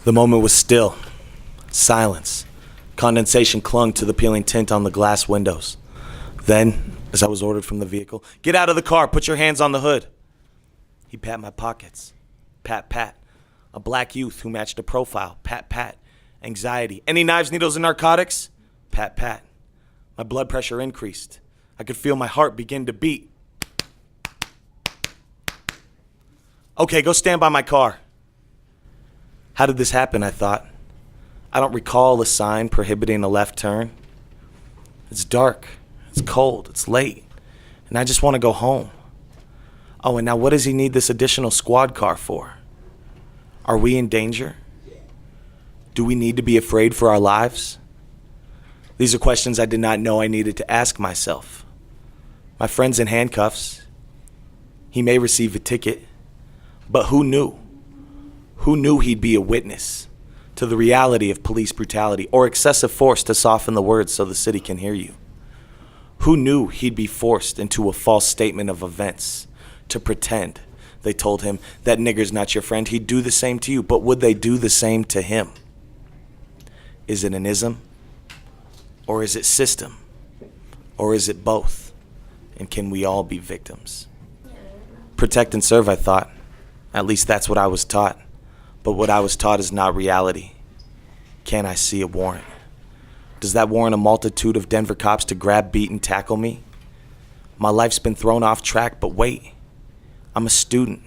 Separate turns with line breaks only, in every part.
The moment was still. Silence. Condensation clung to the peeling tint on the glass windows. Then, as I was ordered from the vehicle, "Get out of the car, put your hands on the hood." He pat my pockets. Pat, pat. A black youth who matched a profile. Pat, pat. Anxiety. "Any knives, needles, and narcotics?" Pat, pat. My blood pressure increased. I could feel my heart begin to beat. "Okay, go stand by my car." How did this happen, I thought. I don't recall a sign prohibiting a left turn. It's dark, it's cold, it's late, and I just want to go home. Oh, and now what does he need this additional squad car for? Are we in danger? Do we need to be afraid for our lives? These are questions I did not know I needed to ask myself. My friend's in handcuffs. He may receive a ticket, but who knew? Who knew he'd be a witness to the reality of police brutality or excessive force to soften the words so the city can hear you? Who knew he'd be forced into a false statement of events to pretend they told him that nigger's not your friend? He'd do the same to you, but would they do the same to him? Is it an ism? Or is it system? Or is it both? And can we all be victims? Protect and serve, I thought. At least that's what I was taught. But what I was taught is not reality. Can I see a warrant? Does that warrant a multitude of Denver cops to grab, beat, and tackle me? My life's been thrown off track, but wait. I'm a student.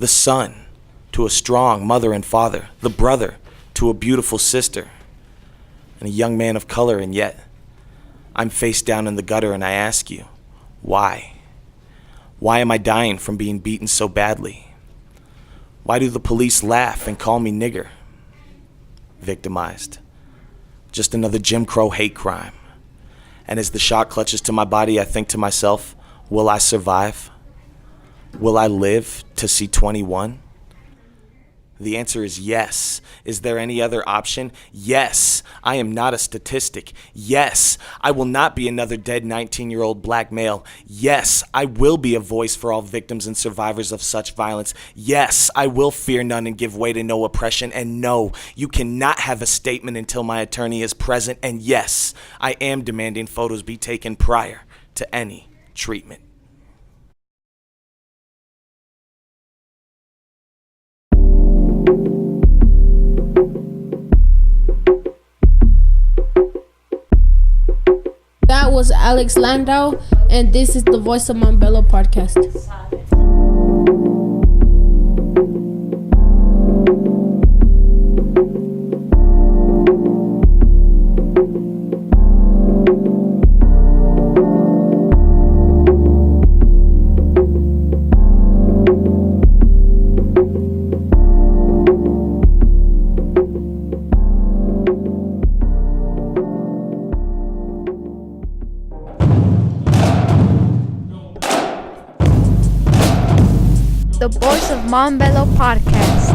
The son to a strong mother and father. The brother to a beautiful sister. And a young man of color, and yet I'm face down in the gutter, and I ask you, why? Why am I dying from being beaten so badly? Why do the police laugh and call me nigger? Victimized. Just another Jim Crow hate crime. And as the shock clutches to my body, I think to myself, will I survive? Will I live to see 21? The answer is yes. Is there any other option? Yes. I am not a statistic. Yes. I will not be another dead 19-year-old black male. Yes. I will be a voice for all victims and survivors of such violence. Yes. I will fear none and give way to no oppression. And no, you cannot have a statement until my attorney is present. And yes, I am demanding photos be taken prior to any treatment.
That was Alex Landau, and this is the Voice of Montbello podcast.
The Voice of Montbello podcast.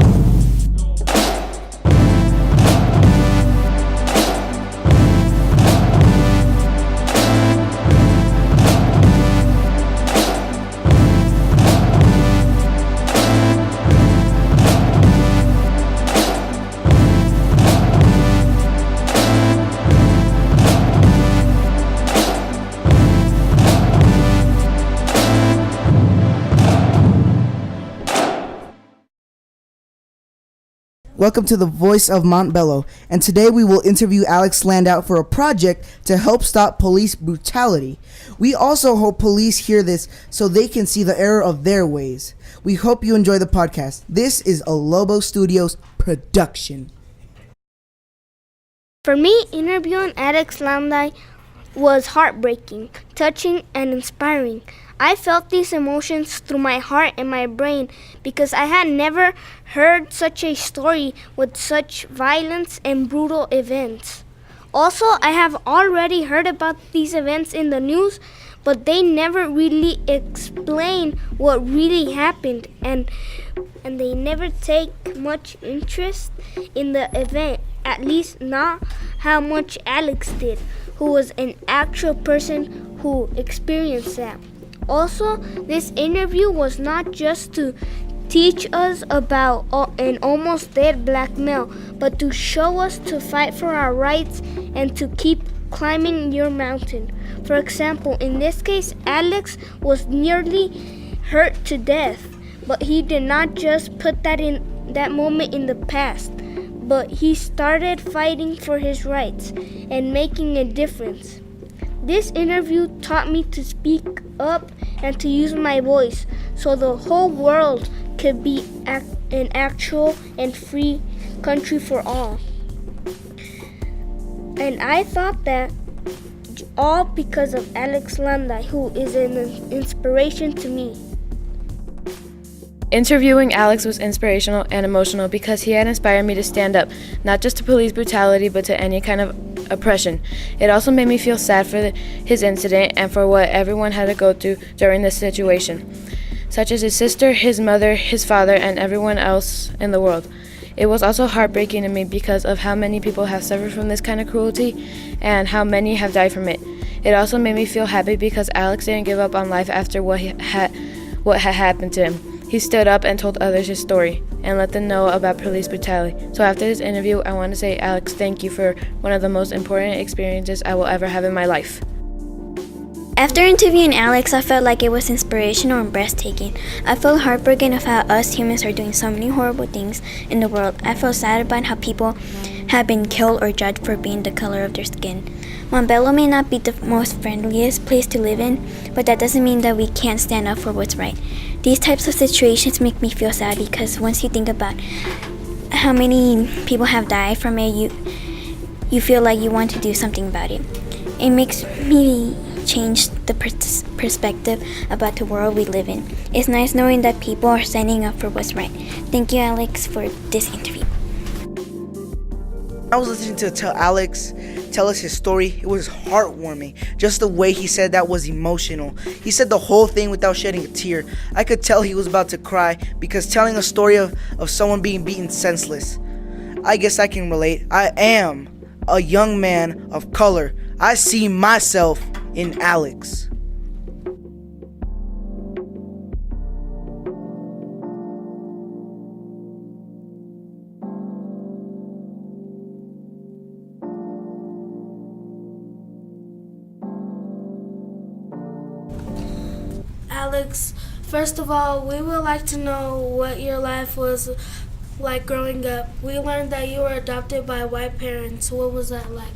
Welcome to the Voice of Montbello, and today we will interview Alex Landau for a project to help stop police brutality. We also hope police hear this so they can see the error of their ways. We hope you enjoy the podcast. This is a Lobo Studios production.
For me, interviewing Alex Landau was heartbreaking, touching, and inspiring. I felt these emotions through my heart and my brain because I had never heard such a story with such violence and brutal events. Also, I have already heard about these events in the news, but they never really explain what really happened, and they never take much interest in the event, at least not how much Alex did, who was an actual person who experienced that. Also, this interview was not just to teach us about an almost dead black male, but to show us to fight for our rights and to keep climbing your mountain. For example, in this case, Alex was nearly hurt to death, but he did not just put that moment in the past, but he started fighting for his rights and making a difference. This interview taught me to speak up and to use my voice so the whole world could be an actual and free country for all. And I thought that all because of Alex Landau, who is an inspiration to me.
Interviewing Alex was inspirational and emotional because he had inspired me to stand up, not just to police brutality, but to any kind of oppression. It also made me feel sad for his incident and for what everyone had to go through during this situation, such as his sister, his mother, his father, and everyone else in the world. It was also heartbreaking to me because of how many people have suffered from this kind of cruelty and how many have died from it. It also made me feel happy because Alex didn't give up on life after what had happened to him. He stood up and told others his story and let them know about police brutality. So after this interview, I want to say, Alex, thank you for one of the most important experiences I will ever have in my life.
After interviewing Alex, I felt like it was inspirational and breathtaking. I felt heartbroken of how us humans are doing so many horrible things in the world. I felt sad about how people have been killed or judged for being the color of their skin. Montbello may not be the most friendliest place to live in, but that doesn't mean that we can't stand up for what's right. These types of situations make me feel sad because once you think about how many people have died from it, you feel like you want to do something about it. It makes me change the perspective about the world we live in. It's nice knowing that people are standing up for what's right. Thank you, Alex, for this interview.
I was listening to Alex tell us his story. It was heartwarming. Just the way he said that was emotional. He said the whole thing without shedding a tear. I could tell he was about to cry because telling a story of someone being beaten senseless. I guess I can relate. I am a young man of color. I see myself in Alex.
Alex, first of all, we would like to know what your life was like growing up. We learned that you were adopted by white parents. What was that like?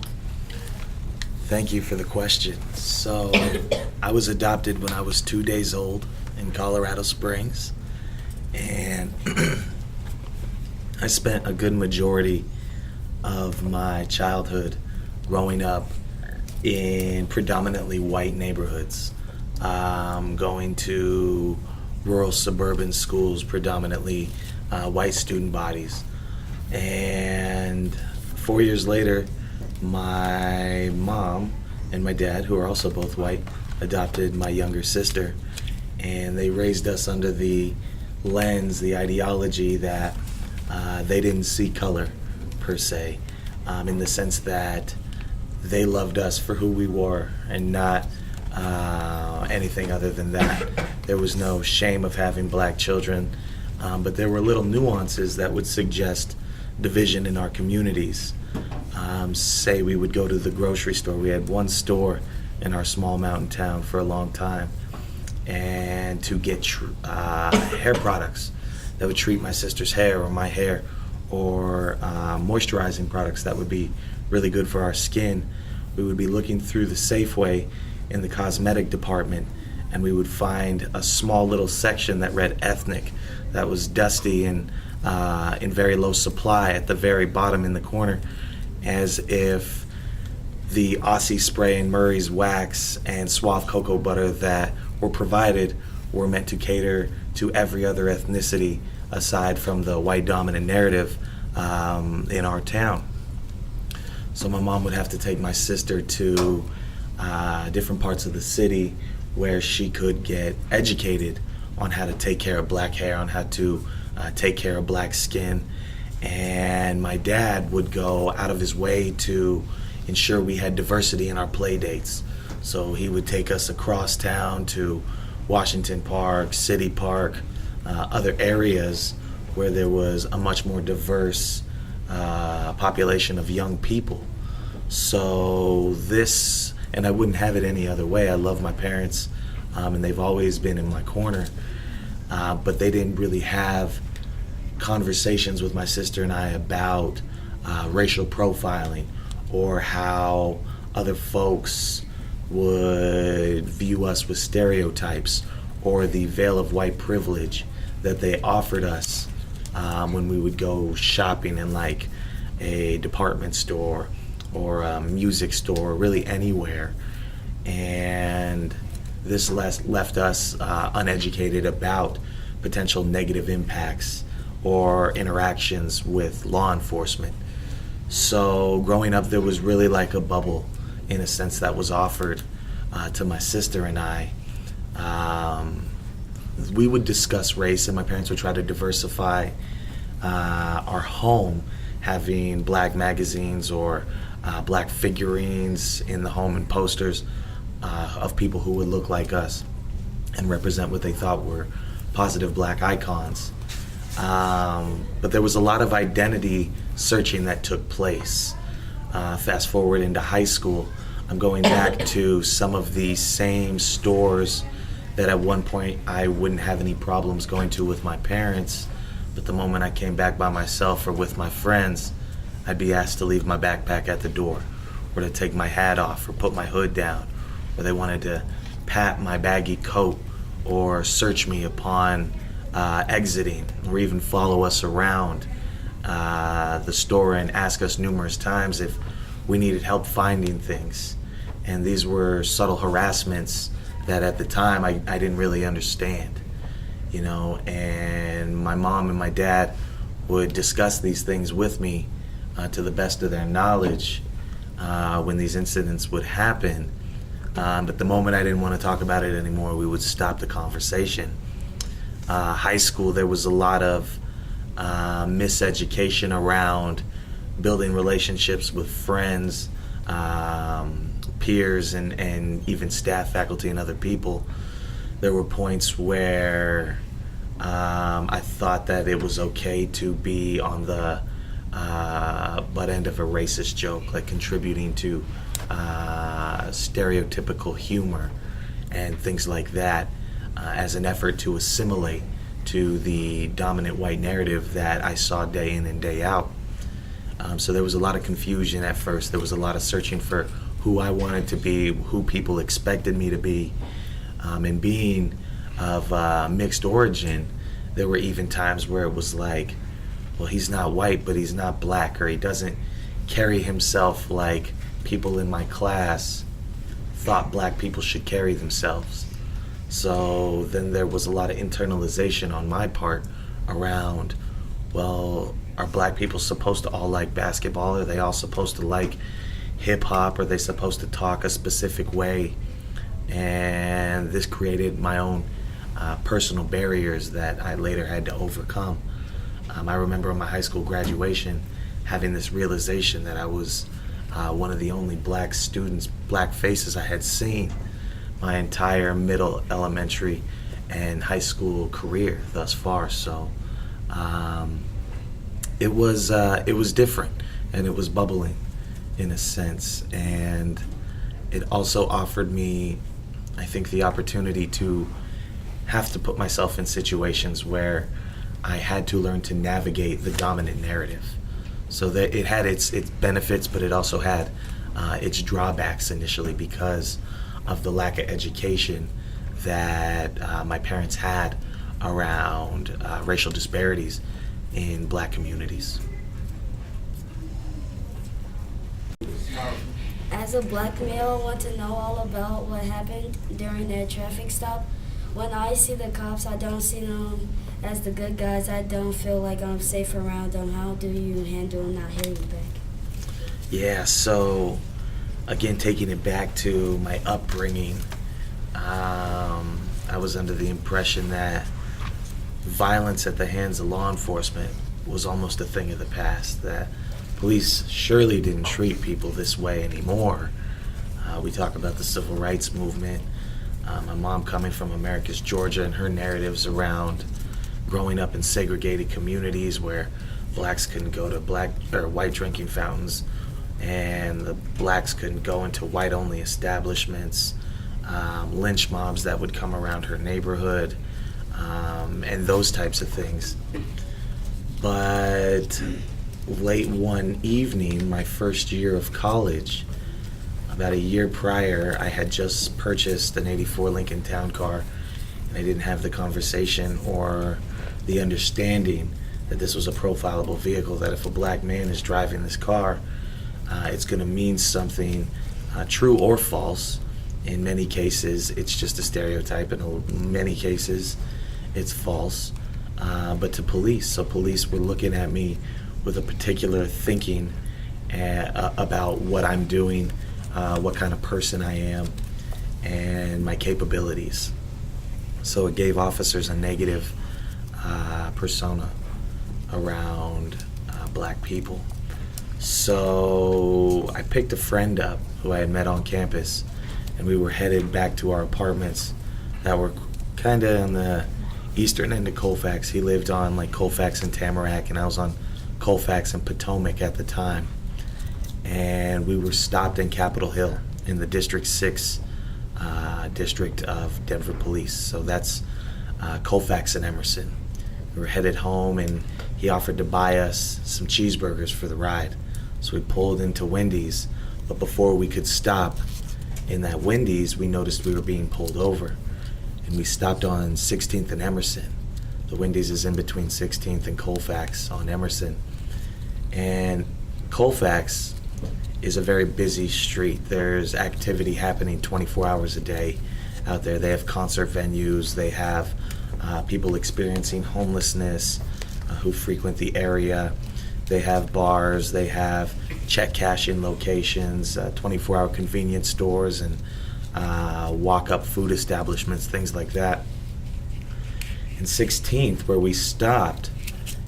Thank you for the question. So, I was adopted when I was 2 days old in Colorado Springs, and I spent a good majority of my childhood growing up in predominantly white neighborhoods, going to rural suburban schools, predominantly white student bodies. And 4 years later, my mom and my dad, who are also both white, adopted my younger sister, and they raised us under the lens, the ideology that they didn't see color per se, in the sense that they loved us for who we were and not anything other than that. There was no shame of having black children, but there were little nuances that would suggest division in our communities. Say we would go to the grocery store. We had one store in our small mountain town for a long time, and to get hair products that would treat my sister's hair or my hair, or moisturizing products that would be really good for our skin, we would be looking through the Safeway in the cosmetic department, and we would find a small little section that read ethnic, that was dusty and in very low supply at the very bottom in the corner, as if the Aussie spray and Murray's wax and Suave cocoa butter that were provided were meant to cater to every other ethnicity aside from the white dominant narrative in our town. So my mom would have to take my sister to different parts of the city where she could get educated on how to take care of black hair, on how to take care of black skin. And my dad would go out of his way to ensure we had diversity in our play dates. So he would take us across town to Washington Park, City Park, other areas where there was a much more diverse population of young people. So this, and I wouldn't have it any other way. I love my parents, and they've always been in my corner, but they didn't really have conversations with my sister and I about racial profiling or how other folks would view us with stereotypes or the veil of white privilege that they offered us when we would go shopping in like a department store or a music store, really anywhere. And this left us uneducated about potential negative impacts or interactions with law enforcement. So growing up, there was really like a bubble, in a sense, that was offered to my sister and I. We would discuss race, and my parents would try to diversify our home, having black magazines or black figurines in the home and posters of people who would look like us and represent what they thought were positive black icons. But there was a lot of identity searching that took place. Fast forward into high school, I'm going back to some of the same stores that at one point I wouldn't have any problems going to with my parents, but the moment I came back by myself or with my friends, I'd be asked to leave my backpack at the door, or to take my hat off, or put my hood down, or they wanted to pat my baggy coat, or search me upon exiting, or even follow us around the store and ask us numerous times if we needed help finding things. And these were subtle harassments that at the time I didn't really understand, you know, and my mom and my dad would discuss these things with me to the best of their knowledge when these incidents would happen. But the moment I didn't want to talk about it anymore, we would stop the conversation. High school, there was a lot of miseducation around building relationships with friends, peers, and even staff, faculty, and other people. There were points where I thought that it was okay to be on the butt end of a racist joke, like contributing to stereotypical humor and things like that as an effort to assimilate to the dominant white narrative that I saw day in and day out. So there was a lot of confusion at first. There was a lot of searching for who I wanted to be, who people expected me to be. And being of mixed origin, there were even times where it was like, well, he's not white, but he's not black, or he doesn't carry himself like people in my class thought black people should carry themselves. So then there was a lot of internalization on my part around, well, are black people supposed to all like basketball? Are they all supposed to like hip hop? Are they supposed to talk a specific way? And this created my own personal barriers that I later had to overcome. I remember on my high school graduation having this realization that I was one of the only black students, black faces I had seen my entire middle, elementary, and high school career thus far. So it was different, and it was bubbling in a sense, and it also offered me, I think, the opportunity to have to put myself in situations where I had to learn to navigate the dominant narrative. So that it had its benefits, but it also had its drawbacks initially because of the lack of education that my parents had around racial disparities in black communities.
As a black male, I want to know all about what happened during that traffic stop. When I see the cops, I don't see them as the good guys. I don't feel like I'm safe around them. How do you handle not hearing back?
Yeah, so again, taking it back to my upbringing, I was under the impression that violence at the hands of law enforcement was almost a thing of the past, that police surely didn't treat people this way anymore. We talk about the civil rights movement. My mom coming from America's Georgia and her narratives around growing up in segregated communities where blacks couldn't go to black or white drinking fountains, and the blacks couldn't go into white-only establishments, lynch mobs that would come around her neighborhood, and those types of things. But late one evening, my first year of college, about a year prior, I had just purchased an '84 Lincoln Town Car, and I didn't have the conversation or the understanding that this was a profilable vehicle, that if a black man is driving this car, it's going to mean something, true or false. In many cases, it's just a stereotype. In many cases, it's false. But to police, so police were looking at me with a particular thinking about what I'm doing, what kind of person I am, and my capabilities. So it gave officers a negative persona around black people. So I picked a friend up who I had met on campus, and we were headed back to our apartments that were kind of on the eastern end of Colfax. He lived on like Colfax and Tamarack, and I was on Colfax and Potomac at the time. And we were stopped in Capitol Hill in the District 6 district of Denver Police. So that's Colfax and Emerson. We were headed home, and he offered to buy us some cheeseburgers for the ride. So we pulled into Wendy's, but before we could stop in that Wendy's, we noticed we were being pulled over. And we stopped on 16th and Emerson. The Wendy's is in between 16th and Colfax on Emerson. And Colfax is a very busy street. There's activity happening 24 hours a day out there. They have concert venues. They have people experiencing homelessness who frequent the area. They have bars. They have check cashing locations, 24-hour convenience stores, and walk-up food establishments, things like that. And 16th, where we stopped,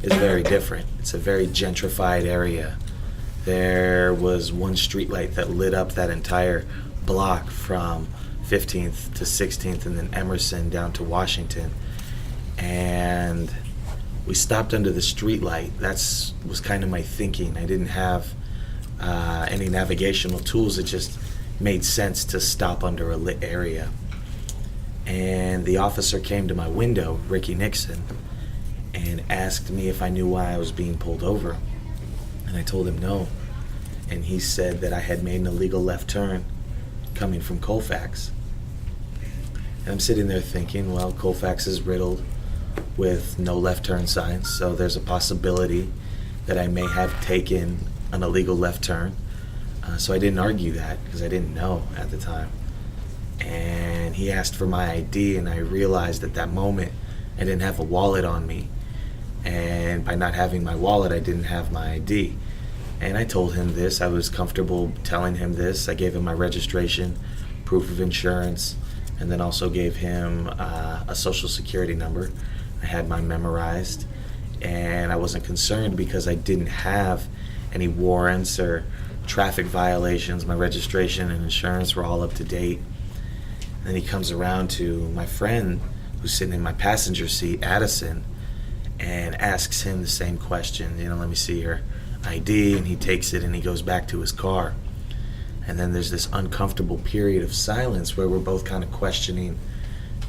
is very different. It's a very gentrified area. There was one streetlight that lit up that entire block from 15th to 16th, and then Emerson down to Washington. And we stopped under the streetlight. That was kind of my thinking. I didn't have any navigational tools. It just made sense to stop under a lit area. And the officer came to my window, Ricky Nixon, and asked me if I knew why I was being pulled over. And I told him no. And he said that I had made an illegal left turn coming from Colfax. And I'm sitting there thinking, well, Colfax is riddled with no left turn signs, so there's a possibility that I may have taken an illegal left turn. So I didn't argue that because I didn't know at the time. And he asked for my ID, and I realized at that moment I didn't have a wallet on me. And by not having my wallet, I didn't have my ID. And I told him this. I was comfortable telling him this. I gave him my registration, proof of insurance, and then also gave him a social security number. I had mine memorized, and I wasn't concerned because I didn't have any warrants or traffic violations. My registration and insurance were all up to date. And then he comes around to my friend who's sitting in my passenger seat, Addison, and asks him the same question. Let me see your ID, and he takes it and he goes back to his car. And then there's this uncomfortable period of silence where we're both kind of questioning,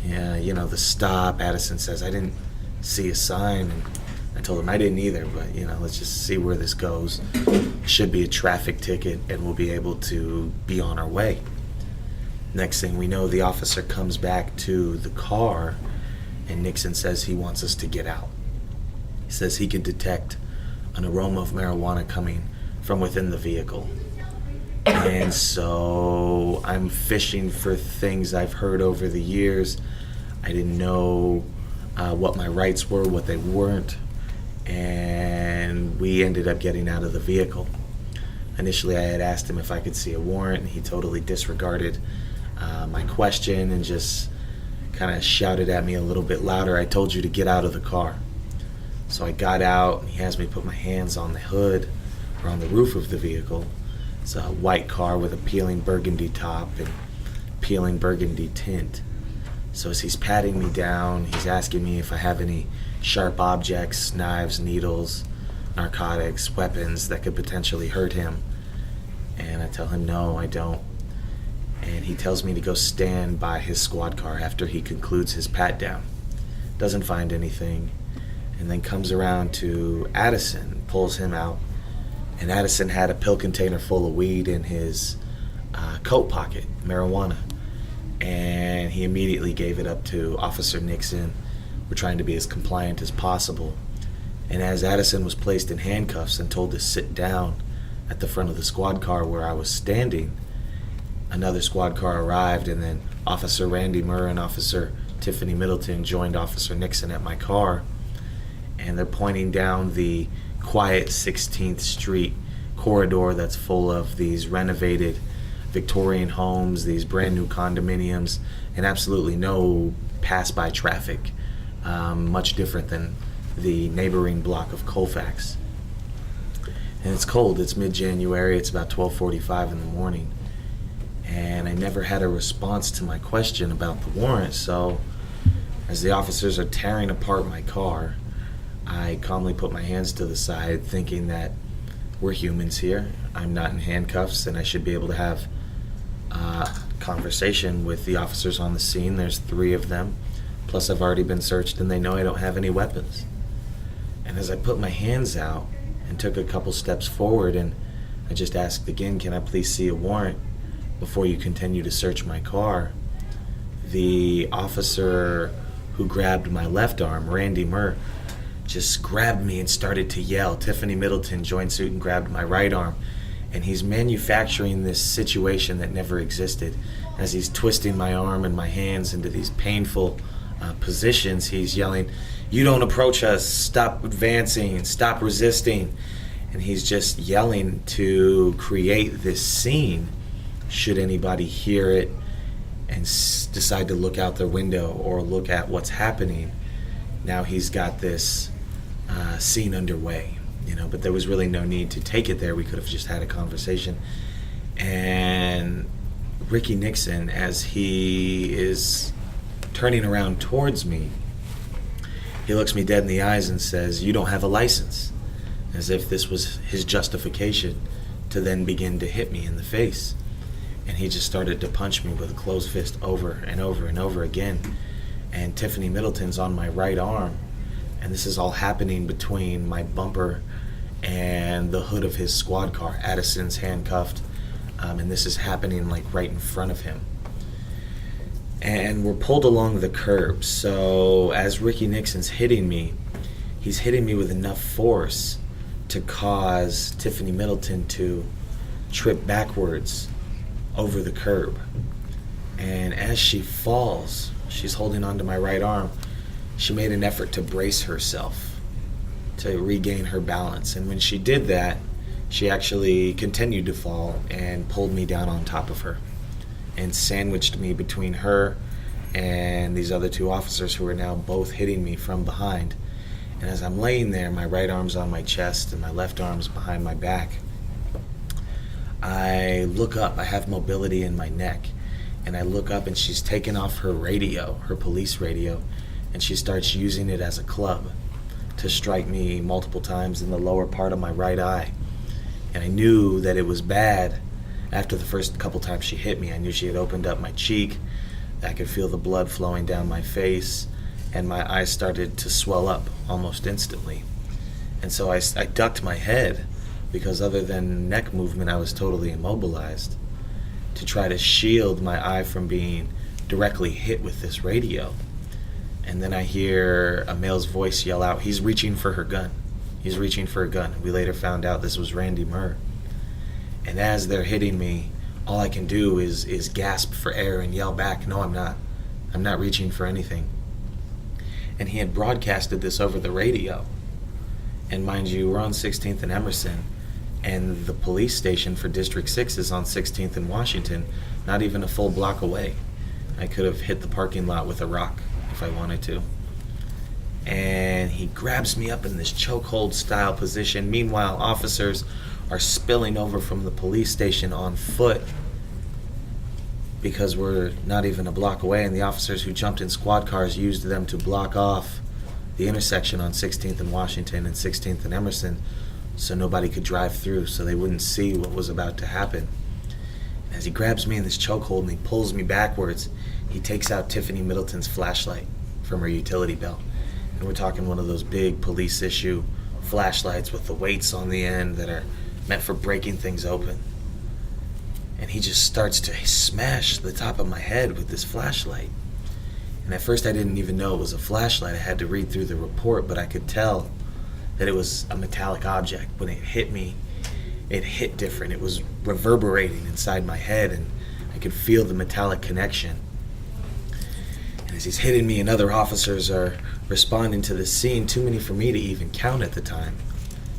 the stop. Addison says, I didn't see a sign. And I told him I didn't either, but, let's just see where this goes. It should be a traffic ticket, and we'll be able to be on our way. Next thing we know, the officer comes back to the car, and Nixon says he wants us to get out. He says he could detect an aroma of marijuana coming from within the vehicle. And so I'm fishing for things I've heard over the years. I didn't know what my rights were, what they weren't, and we ended up getting out of the vehicle. Initially, I had asked him if I could see a warrant, and he totally disregarded my question and just kind of shouted at me a little bit louder, I told you to get out of the car. So I got out, and he has me put my hands on the hood or on the roof of the vehicle. It's a white car with a peeling burgundy top and peeling burgundy tint. So as he's patting me down, he's asking me if I have any sharp objects, knives, needles, narcotics, weapons that could potentially hurt him. And I tell him no, I don't. And he tells me to go stand by his squad car after he concludes his pat down. Doesn't find anything. And then comes around to Addison, pulls him out. And Addison had a pill container full of weed in his coat pocket, marijuana. And he immediately gave it up to Officer Nixon. We're trying to be as compliant as possible. And as Addison was placed in handcuffs and told to sit down at the front of the squad car where I was standing, another squad car arrived, and then Officer Randy Murr and Officer Tiffany Middleton joined Officer Nixon at my car. And they're pointing down the quiet 16th Street corridor that's full of these renovated Victorian homes, these brand new condominiums, and absolutely no pass-by traffic, much different than the neighboring block of Colfax. And it's cold, it's mid-January, it's about 12:45 in the morning, and I never had a response to my question about the warrant. So as the officers are tearing apart my car, I calmly put my hands to the side, thinking that we're humans here. I'm not in handcuffs, and I should be able to have a conversation with the officers on the scene. There's 3 of them, plus I've already been searched, and they know I don't have any weapons. And as I put my hands out and took a couple steps forward, and I just asked again, can I please see a warrant before you continue to search my car, the officer who grabbed my left arm, Randy Murr, just grabbed me and started to yell. Tiffany Middleton joined suit and grabbed my right arm. And he's manufacturing this situation that never existed. As he's twisting my arm and my hands into these painful positions, he's yelling, "You don't approach us, stop advancing, stop resisting." And he's just yelling to create this scene should anybody hear it and decide to look out their window or look at what's happening. Now he's got this scene underway, but there was really no need to take it there. We could have just had a conversation. And Ricky Nixon, as he is turning around towards me, he looks me dead in the eyes and says, "You don't have a license," as if this was his justification to then begin to hit me in the face. And he just started to punch me with a closed fist over and over and over again. And Tiffany Middleton's on my right arm, and this is all happening between my bumper and the hood of his squad car. Addison's handcuffed, and this is happening like right in front of him. And we're pulled along the curb, so as Ricky Nixon's hitting me, he's hitting me with enough force to cause Tiffany Middleton to trip backwards over the curb. And as she falls, she's holding onto my right arm, she made an effort to brace herself, to regain her balance. And when she did that, she actually continued to fall and pulled me down on top of her and sandwiched me between her and these other 2 officers who are now both hitting me from behind. And as I'm laying there, my right arm's on my chest and my left arm's behind my back, I look up. I have mobility in my neck. And I look up, and she's taken off her radio, her police radio, and she starts using it as a club to strike me multiple times in the lower part of my right eye. And I knew that it was bad after the first couple times she hit me. I knew she had opened up my cheek. I could feel the blood flowing down my face, and my eyes started to swell up almost instantly. And so I ducked my head, because other than neck movement, I was totally immobilized, to try to shield my eye from being directly hit with this radio. And then I hear a male's voice yell out, "He's reaching for her gun. He's reaching for a gun." We later found out this was Randy Murr. And as they're hitting me, all I can do is gasp for air and yell back, "No, I'm not. I'm not reaching for anything." And he had broadcasted this over the radio. And mind you, we're on 16th and Emerson, and the police station for District 6 is on 16th and Washington, not even a full block away. I could have hit the parking lot with a rock if I wanted to. And he grabs me up in this chokehold style position. Meanwhile, officers are spilling over from the police station on foot because we're not even a block away, and the officers who jumped in squad cars used them to block off the intersection on 16th and Washington and 16th and Emerson so nobody could drive through, so they wouldn't see what was about to happen. As he grabs me in this chokehold and he pulls me backwards, he takes out Tiffany Middleton's flashlight from her utility belt. And we're talking one of those big police issue flashlights with the weights on the end that are meant for breaking things open. And he just starts to smash the top of my head with this flashlight. And at first I didn't even know it was a flashlight. I had to read through the report, but I could tell that it was a metallic object. When it hit me, it hit different. It was reverberating inside my head, and I could feel the metallic connection. And as he's hitting me and other officers are responding to the scene, too many for me to even count at the time.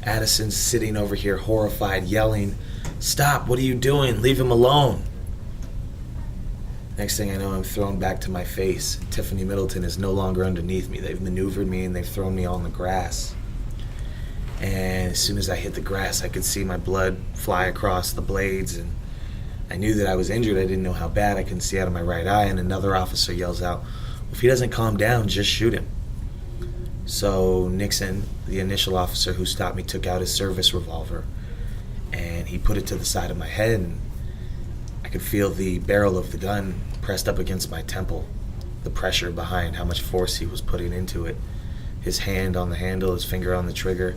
Addison's sitting over here horrified, yelling, "Stop, what are you doing? Leave him alone." Next thing I know, I'm thrown back to my face. Tiffany Middleton is no longer underneath me. They've maneuvered me and they've thrown me on the grass. And as soon as I hit the grass, I could see my blood fly across the blades, and I knew that I was injured. I didn't know how bad. I couldn't see out of my right eye, and another officer yells out, "If he doesn't calm down, just shoot him." So Nixon, the initial officer who stopped me, took out his service revolver, and he put it to the side of my head, and I could feel the barrel of the gun pressed up against my temple, the pressure behind how much force he was putting into it. His hand on the handle, his finger on the trigger.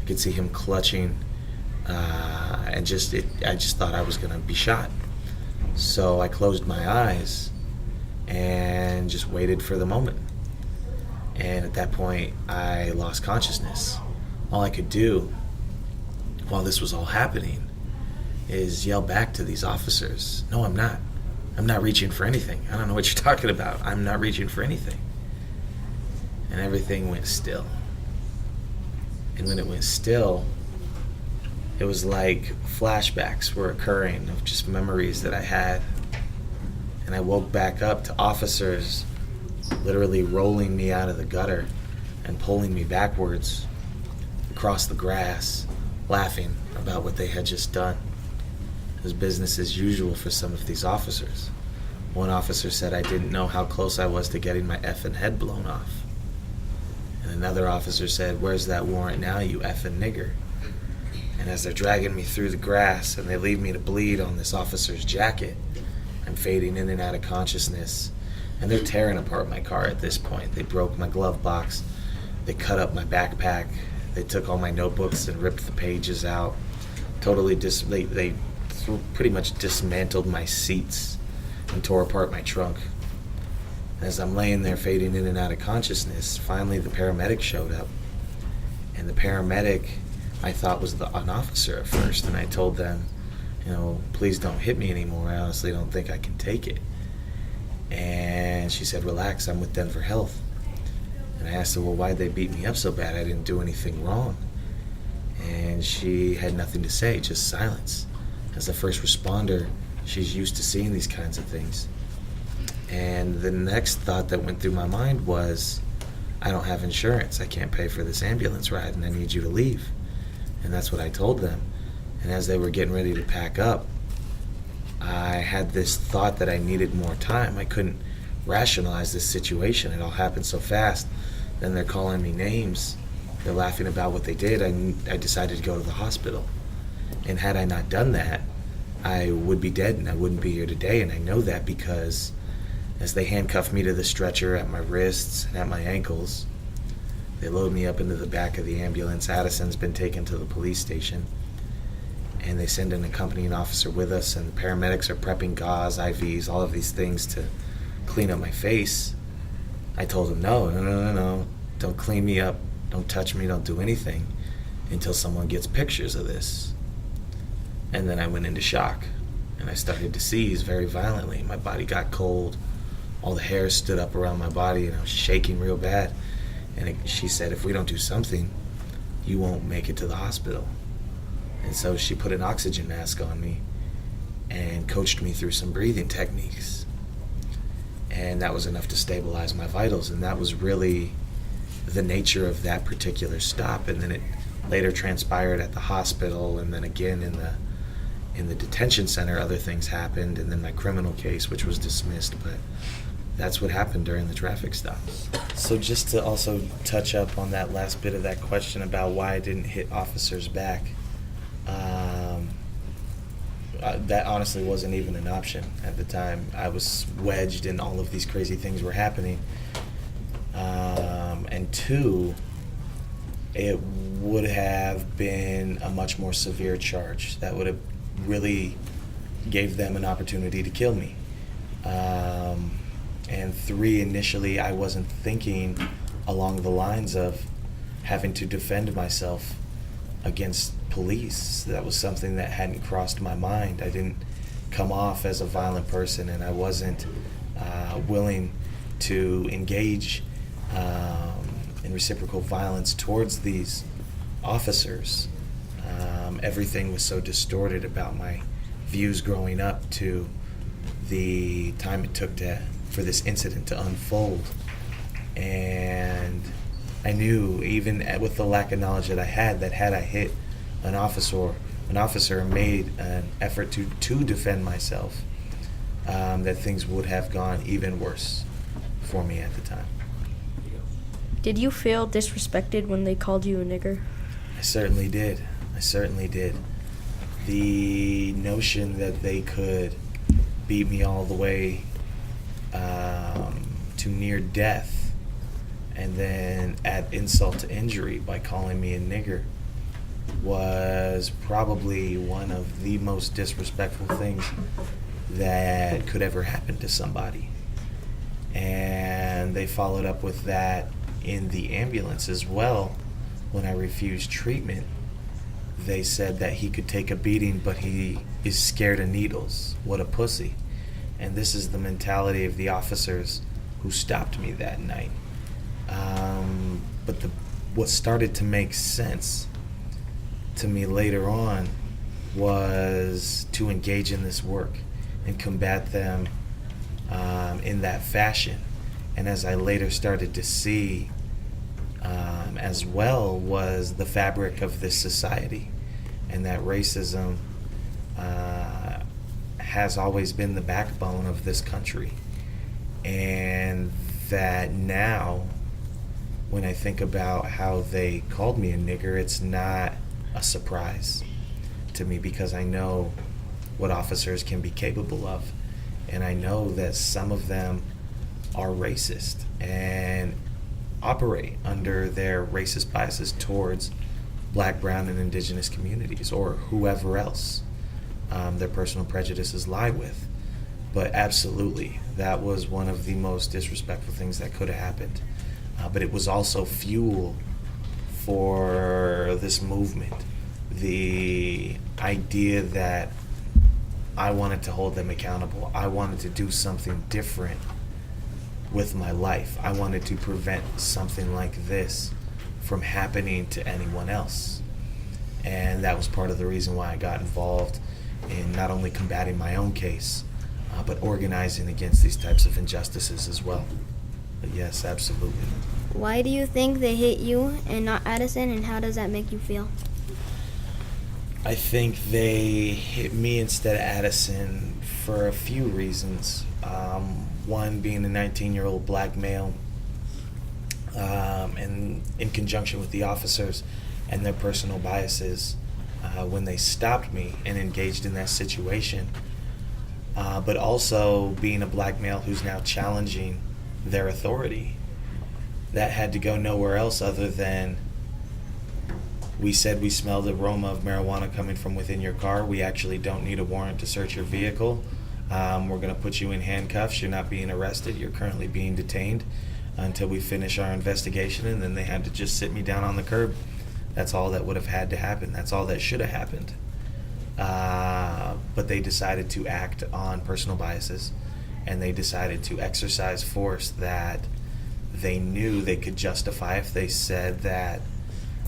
I could see him clutching, and I just thought I was going to be shot. So I closed my eyes and just waited for the moment. And at that point, I lost consciousness. All I could do while this was all happening is yell back to these officers, "No, I'm not. I'm not reaching for anything. I don't know what you're talking about. I'm not reaching for anything." And everything went still. And when it went still, it was like flashbacks were occurring of just memories that I had. And I woke back up to officers literally rolling me out of the gutter and pulling me backwards across the grass, laughing about what they had just done. It was business as usual for some of these officers. One officer said I didn't know how close I was to getting my effing head blown off. And another officer said, "Where's that warrant now, you effing nigger?" And as they're dragging me through the grass and they leave me to bleed on this officer's jacket, I'm fading in and out of consciousness. And they're tearing apart my car at this point. They broke my glove box. They cut up my backpack. They took all my notebooks and ripped the pages out. They pretty much dismantled my seats and tore apart my trunk. As I'm laying there fading in and out of consciousness, finally the paramedic showed up. And the paramedic I thought was an officer at first, and I told them, "Please don't hit me anymore. I honestly don't think I can take it." And she said, "Relax, I'm with Denver Health." And I asked her, "Well, why'd they beat me up so bad? I didn't do anything wrong." And she had nothing to say, just silence. As a first responder, she's used to seeing these kinds of things. And the next thought that went through my mind was, I don't have insurance. I can't pay for this ambulance ride, and I need you to leave. And that's what I told them. And as they were getting ready to pack up, I had this thought that I needed more time. I couldn't rationalize this situation. It all happened so fast. Then they're calling me names. They're laughing about what they did. I decided to go to the hospital. And had I not done that, I would be dead and I wouldn't be here today. And I know that because as they handcuffed me to the stretcher at my wrists and at my ankles, they load me up into the back of the ambulance. Addison's been taken to the police station. And they send an accompanying officer with us, and the paramedics are prepping gauze, IVs, all of these things to clean up my face. I told them, no, don't clean me up, don't touch me, don't do anything until someone gets pictures of this. And then I went into shock, and I started to seize very violently. My body got cold, all the hair stood up around my body, and I was shaking real bad. And she said, "If we don't do something, you won't make it to the hospital." And so she put an oxygen mask on me and coached me through some breathing techniques. And that was enough to stabilize my vitals. And that was really the nature of that particular stop. And then it later transpired at the hospital, and then again in the detention center, other things happened, and then my criminal case, which was dismissed, but that's what happened during the traffic stop. So just to also touch up on that last bit of that question about why I didn't hit officers back, that honestly wasn't even an option at the time. I was wedged and all of these crazy things were happening. And two, it would have been a much more severe charge that would have really gave them an opportunity to kill me. And three, initially I wasn't thinking along the lines of having to defend myself against police. That was something that hadn't crossed my mind. I didn't come off as a violent person, and I wasn't willing to engage in reciprocal violence towards these officers. Everything was so distorted about my views growing up to the time it took for this incident to unfold. And I knew, even with the lack of knowledge that I had, that had I hit an officer and made an effort to defend myself, that things would have gone even worse for me at the time.
Did you feel disrespected when they called you a nigger?
I certainly did. The notion that they could beat me all the way to near death and then add insult to injury by calling me a nigger was probably one of the most disrespectful things that could ever happen to somebody. And they followed up with that in the ambulance as well. When I refused treatment, they said that he could take a beating, but he is scared of needles. What a pussy. And this is the mentality of the officers who stopped me that night. But what started to make sense to me later on was to engage in this work and combat them in that fashion. And as I later started to see as well, was the fabric of this society, and that racism has always been the backbone of this country. And that now, when I think about how they called me a nigger, it's not a surprise to me, because I know what officers can be capable of. And I know that some of them are racist and operate under their racist biases towards Black, brown, and indigenous communities, or whoever else their personal prejudices lie with. But absolutely, that was one of the most disrespectful things that could have happened. But it was also fuel for this movement. The idea that I wanted to hold them accountable. I wanted to do something different with my life. I wanted to prevent something like this from happening to anyone else. And that was part of the reason why I got involved in not only combating my own case, but organizing against these types of injustices as well. But yes, absolutely.
Why do you think they hit you and not Addison, and how does that make you feel?
I think they hit me instead of Addison for a few reasons. One being a 19-year-old Black male, and in conjunction with the officers and their personal biases when they stopped me and engaged in that situation. But also being a Black male who's now challenging their authority. That had to go nowhere else other than, we said we smelled the aroma of marijuana coming from within your car. We actually don't need a warrant to search your vehicle. We're going to put you in handcuffs. You're not being arrested. You're currently being detained until we finish our investigation. And then they had to just sit me down on the curb. That's all that would have had to happen. That's all that should have happened. But they decided to act on personal biases, and they decided to exercise force that they knew they could justify if they said that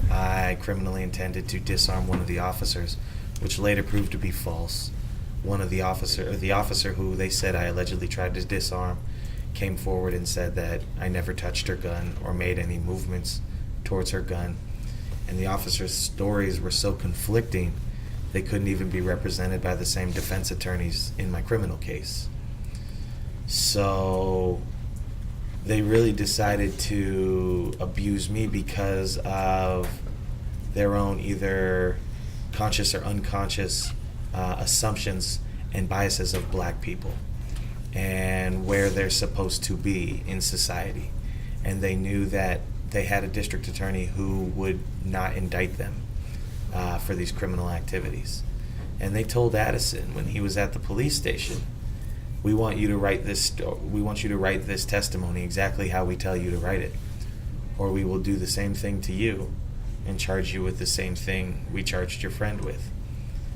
I criminally intended to disarm one of the officers, which later proved to be false. The officer who they said I allegedly tried to disarm came forward and said that I never touched her gun or made any movements towards her gun. And the officer's stories were so conflicting they couldn't even be represented by the same defense attorneys in my criminal case. So they really decided to abuse me because of their own either conscious or unconscious assumptions and biases of black people and where they're supposed to be in society. And they knew that they had a district attorney who would not indict them for these criminal activities. And they told Addison when he was at the police station, we want you to write this testimony exactly how we tell you to write it, or we will do the same thing to you and charge you with the same thing we charged your friend with.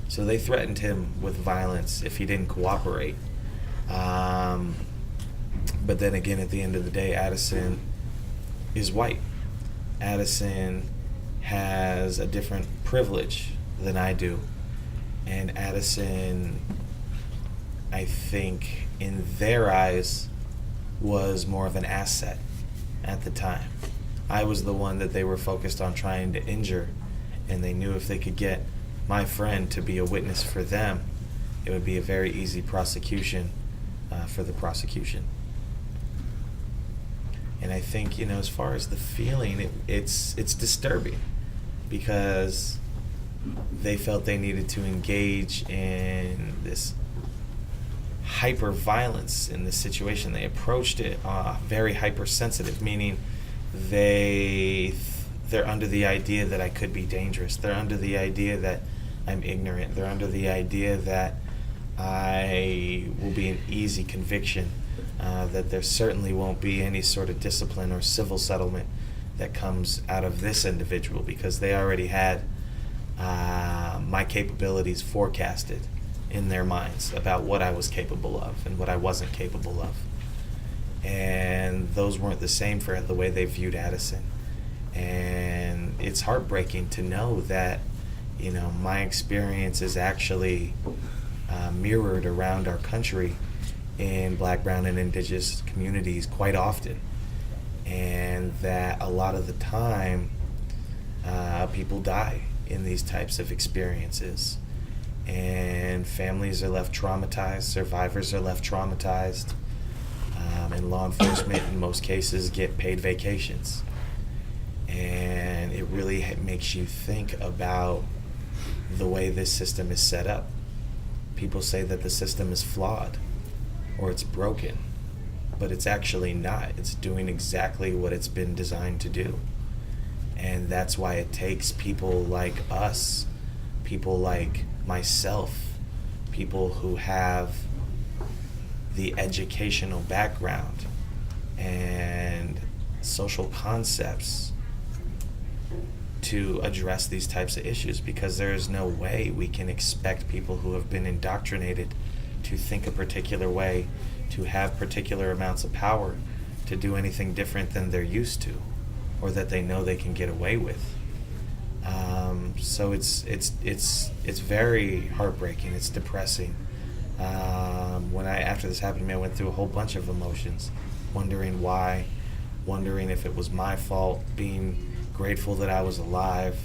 So they threatened him with violence if he didn't cooperate. But then again, at the end of the day, Addison is white. Addison has a different privilege than I do. And Addison, I think, in their eyes, was more of an asset at the time. I was the one that they were focused on trying to injure, and they knew if they could get my friend to be a witness for them, it would be a very easy prosecution for the prosecution. And I think, as far as the feeling, it's disturbing because they felt they needed to engage in this hyper violence in this situation. They approached it very hypersensitive, meaning they're under the idea that I could be dangerous. They're under the idea that I'm ignorant. They're under the idea that I will be an easy conviction, that there certainly won't be any sort of discipline or civil settlement that comes out of this individual because they already had my capabilities forecasted in their minds about what I was capable of and what I wasn't capable of. And those weren't the same for the way they viewed Addison. And it's heartbreaking to know that, my experience is actually mirrored around our country in Black, brown, and indigenous communities quite often. And that a lot of the time, people die in these types of experiences. And families are left traumatized, survivors are left traumatized, and law enforcement in most cases get paid vacations. And it really makes you think about the way this system is set up. People say that the system is flawed or it's broken, but it's actually not. It's doing exactly what it's been designed to do. And that's why it takes people like us, people like myself, people who have the educational background and social concepts to address these types of issues, because there is no way we can expect people who have been indoctrinated to think a particular way, to have particular amounts of power, to do anything different than they're used to or that they know they can get away with. So it's very heartbreaking. It's depressing. After this happened to me, I went through a whole bunch of emotions, wondering why, wondering if it was my fault, being grateful that I was alive,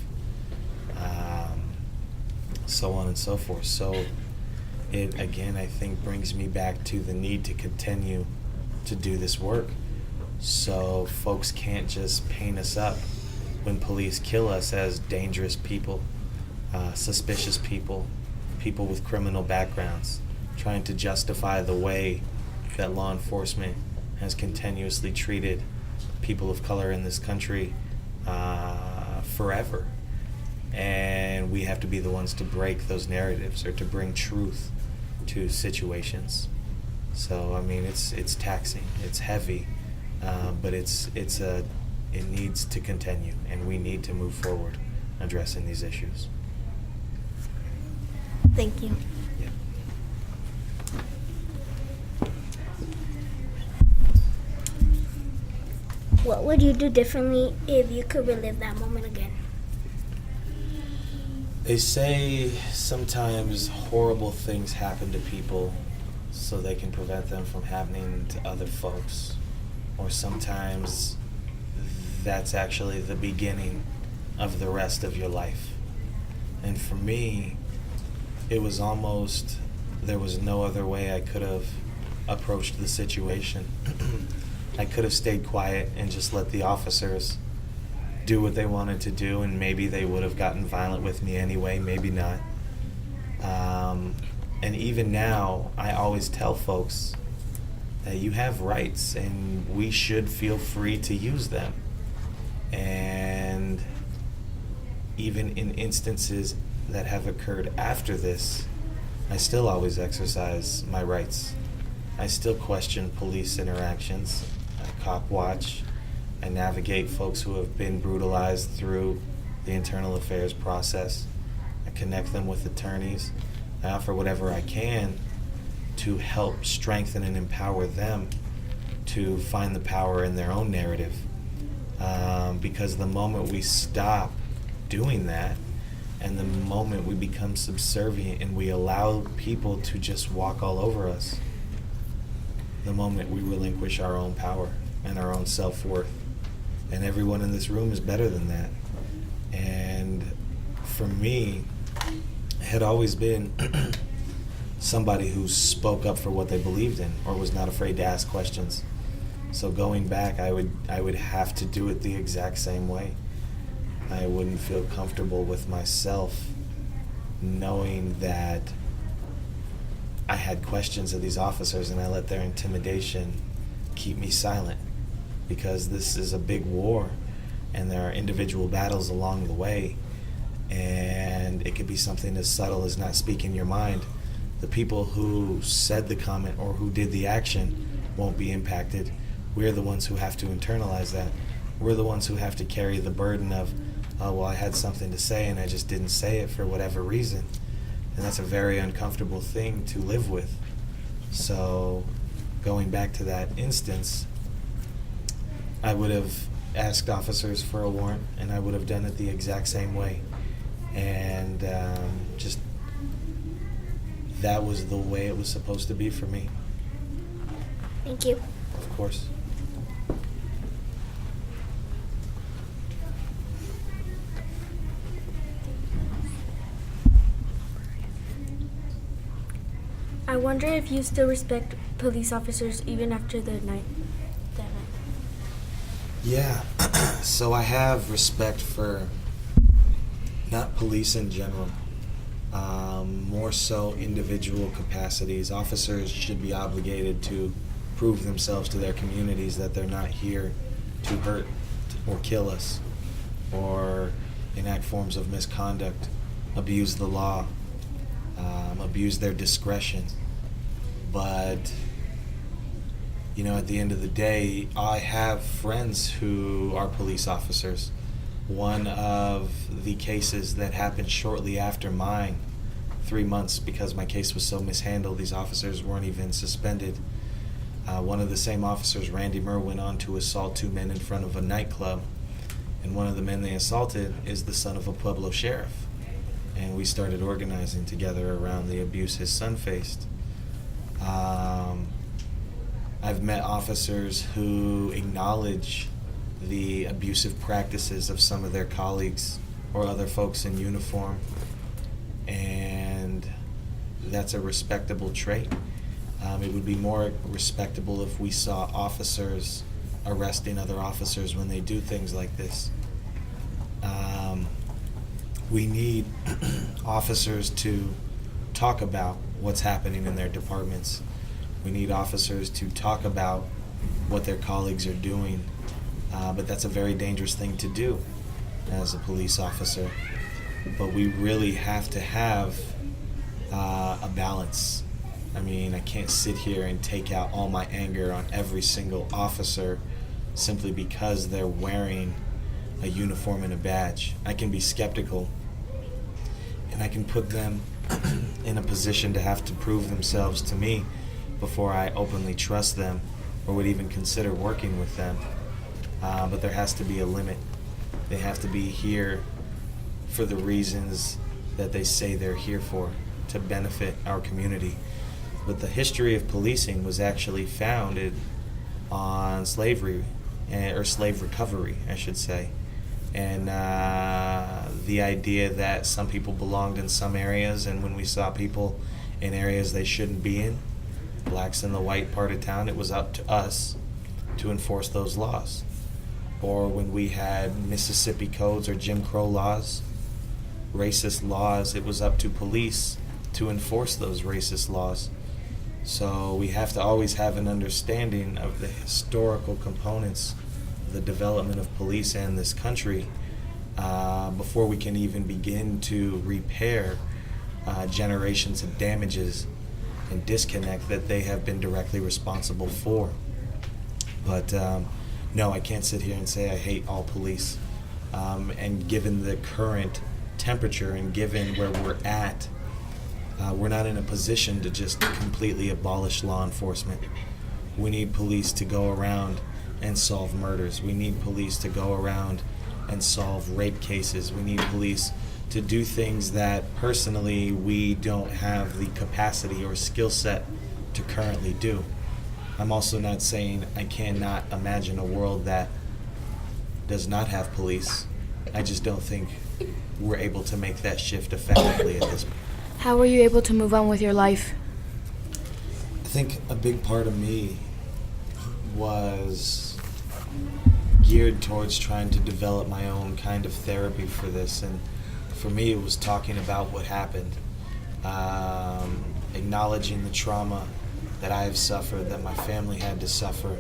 so on and so forth. So it, again, I think brings me back to the need to continue to do this work. So folks can't just paint us up when police kill us as dangerous people, suspicious people, people with criminal backgrounds, trying to justify the way that law enforcement has continuously treated people of color in this country forever. And we have to be the ones to break those narratives or to bring truth to situations. So, I mean, it's taxing, it's heavy, but it needs to continue, and we need to move forward addressing these issues.
Thank you.
Yeah.
What would you do differently if you could relive that moment again?
They say sometimes horrible things happen to people so they can prevent them from happening to other folks. Or sometimes that's actually the beginning of the rest of your life. And for me, it was almost, there was no other way I could have approached the situation. I could have stayed quiet and just let the officers do what they wanted to do, and maybe they would have gotten violent with me anyway, maybe not. And even now, I always tell folks that you have rights and we should feel free to use them. And even in instances that have occurred after this, I still always exercise my rights. I still question police interactions. I cop watch. I navigate folks who have been brutalized through the internal affairs process. I connect them with attorneys. I offer whatever I can to help strengthen and empower them to find the power in their own narrative. Because the moment we stop doing that, and the moment we become subservient and we allow people to just walk all over us, the moment we relinquish our own power and our own self-worth. And everyone in this room is better than that. And for me, it had always been somebody who spoke up for what they believed in or was not afraid to ask questions. So going back, I would have to do it the exact same way. I wouldn't feel comfortable with myself knowing that I had questions of these officers and I let their intimidation keep me silent, because this is a big war and there are individual battles along the way, and it could be something as subtle as not speaking your mind. The people who said the comment or who did the action won't be impacted. We're the ones who have to internalize that. We're the ones who have to carry the burden of, oh, well, I had something to say and I just didn't say it for whatever reason. And that's a very uncomfortable thing to live with. So going back to that instance, I would have asked officers for a warrant and I would have done it the exact same way. And just that was the way it was supposed to be for me.
Thank you.
Of course.
I wonder if you still respect police officers even after that night.
Yeah. So I have respect for not police in general, more so individual capacities. Officers should be obligated to prove themselves to their communities that they're not here to hurt or kill us or enact forms of misconduct, abuse the law, abuse their discretion. But, you know, at the end of the day, I have friends who are police officers. One of the cases that happened shortly after mine, 3 months, because my case was so mishandled, these officers weren't even suspended. One of the same officers, Randy Murr, went on to assault 2 men in front of a nightclub. And one of the men they assaulted is the son of a Pueblo sheriff. And we started organizing together around the abuse his son faced. I've met officers who acknowledge the abusive practices of some of their colleagues or other folks in uniform, and that's a respectable trait. It would be more respectable if we saw officers arresting other officers when they do things like this. We need officers to talk about what's happening in their departments. We need officers to talk about what their colleagues are doing. But that's a very dangerous thing to do as a police officer. But we really have to have a balance. I mean, I can't sit here and take out all my anger on every single officer simply because they're wearing a uniform and a badge. I can be skeptical, and I can put them in a position to have to prove themselves to me before I openly trust them or would even consider working with them. But there has to be a limit. They have to be here for the reasons that they say they're here for, to benefit our community. But the history of policing was actually founded on slavery, or slave recovery, I should say. And the idea that some people belonged in some areas, and when we saw people in areas they shouldn't be in, blacks in the white part of town, it was up to us to enforce those laws. Or when we had Mississippi codes or Jim Crow laws, racist laws, it was up to police to enforce those racist laws. So we have to always have an understanding of the historical components of the development of police in this country before we can even begin to repair generations of damages and disconnect that they have been directly responsible for. But no, I can't sit here and say I hate all police. And given the current temperature and given where we're at, we're not in a position to just completely abolish law enforcement. We need police to go around and solve murders. We need police to go around and solve rape cases. We need police to do things that personally we don't have the capacity or skill set to currently do. I'm also not saying I cannot imagine a world that does not have police. I just don't think we're able to make that shift effectively at this point.
How were you able to move on with your life?
I think a big part of me was geared towards trying to develop my own kind of therapy for this, and for me it was talking about what happened, acknowledging the trauma that I have suffered, that my family had to suffer,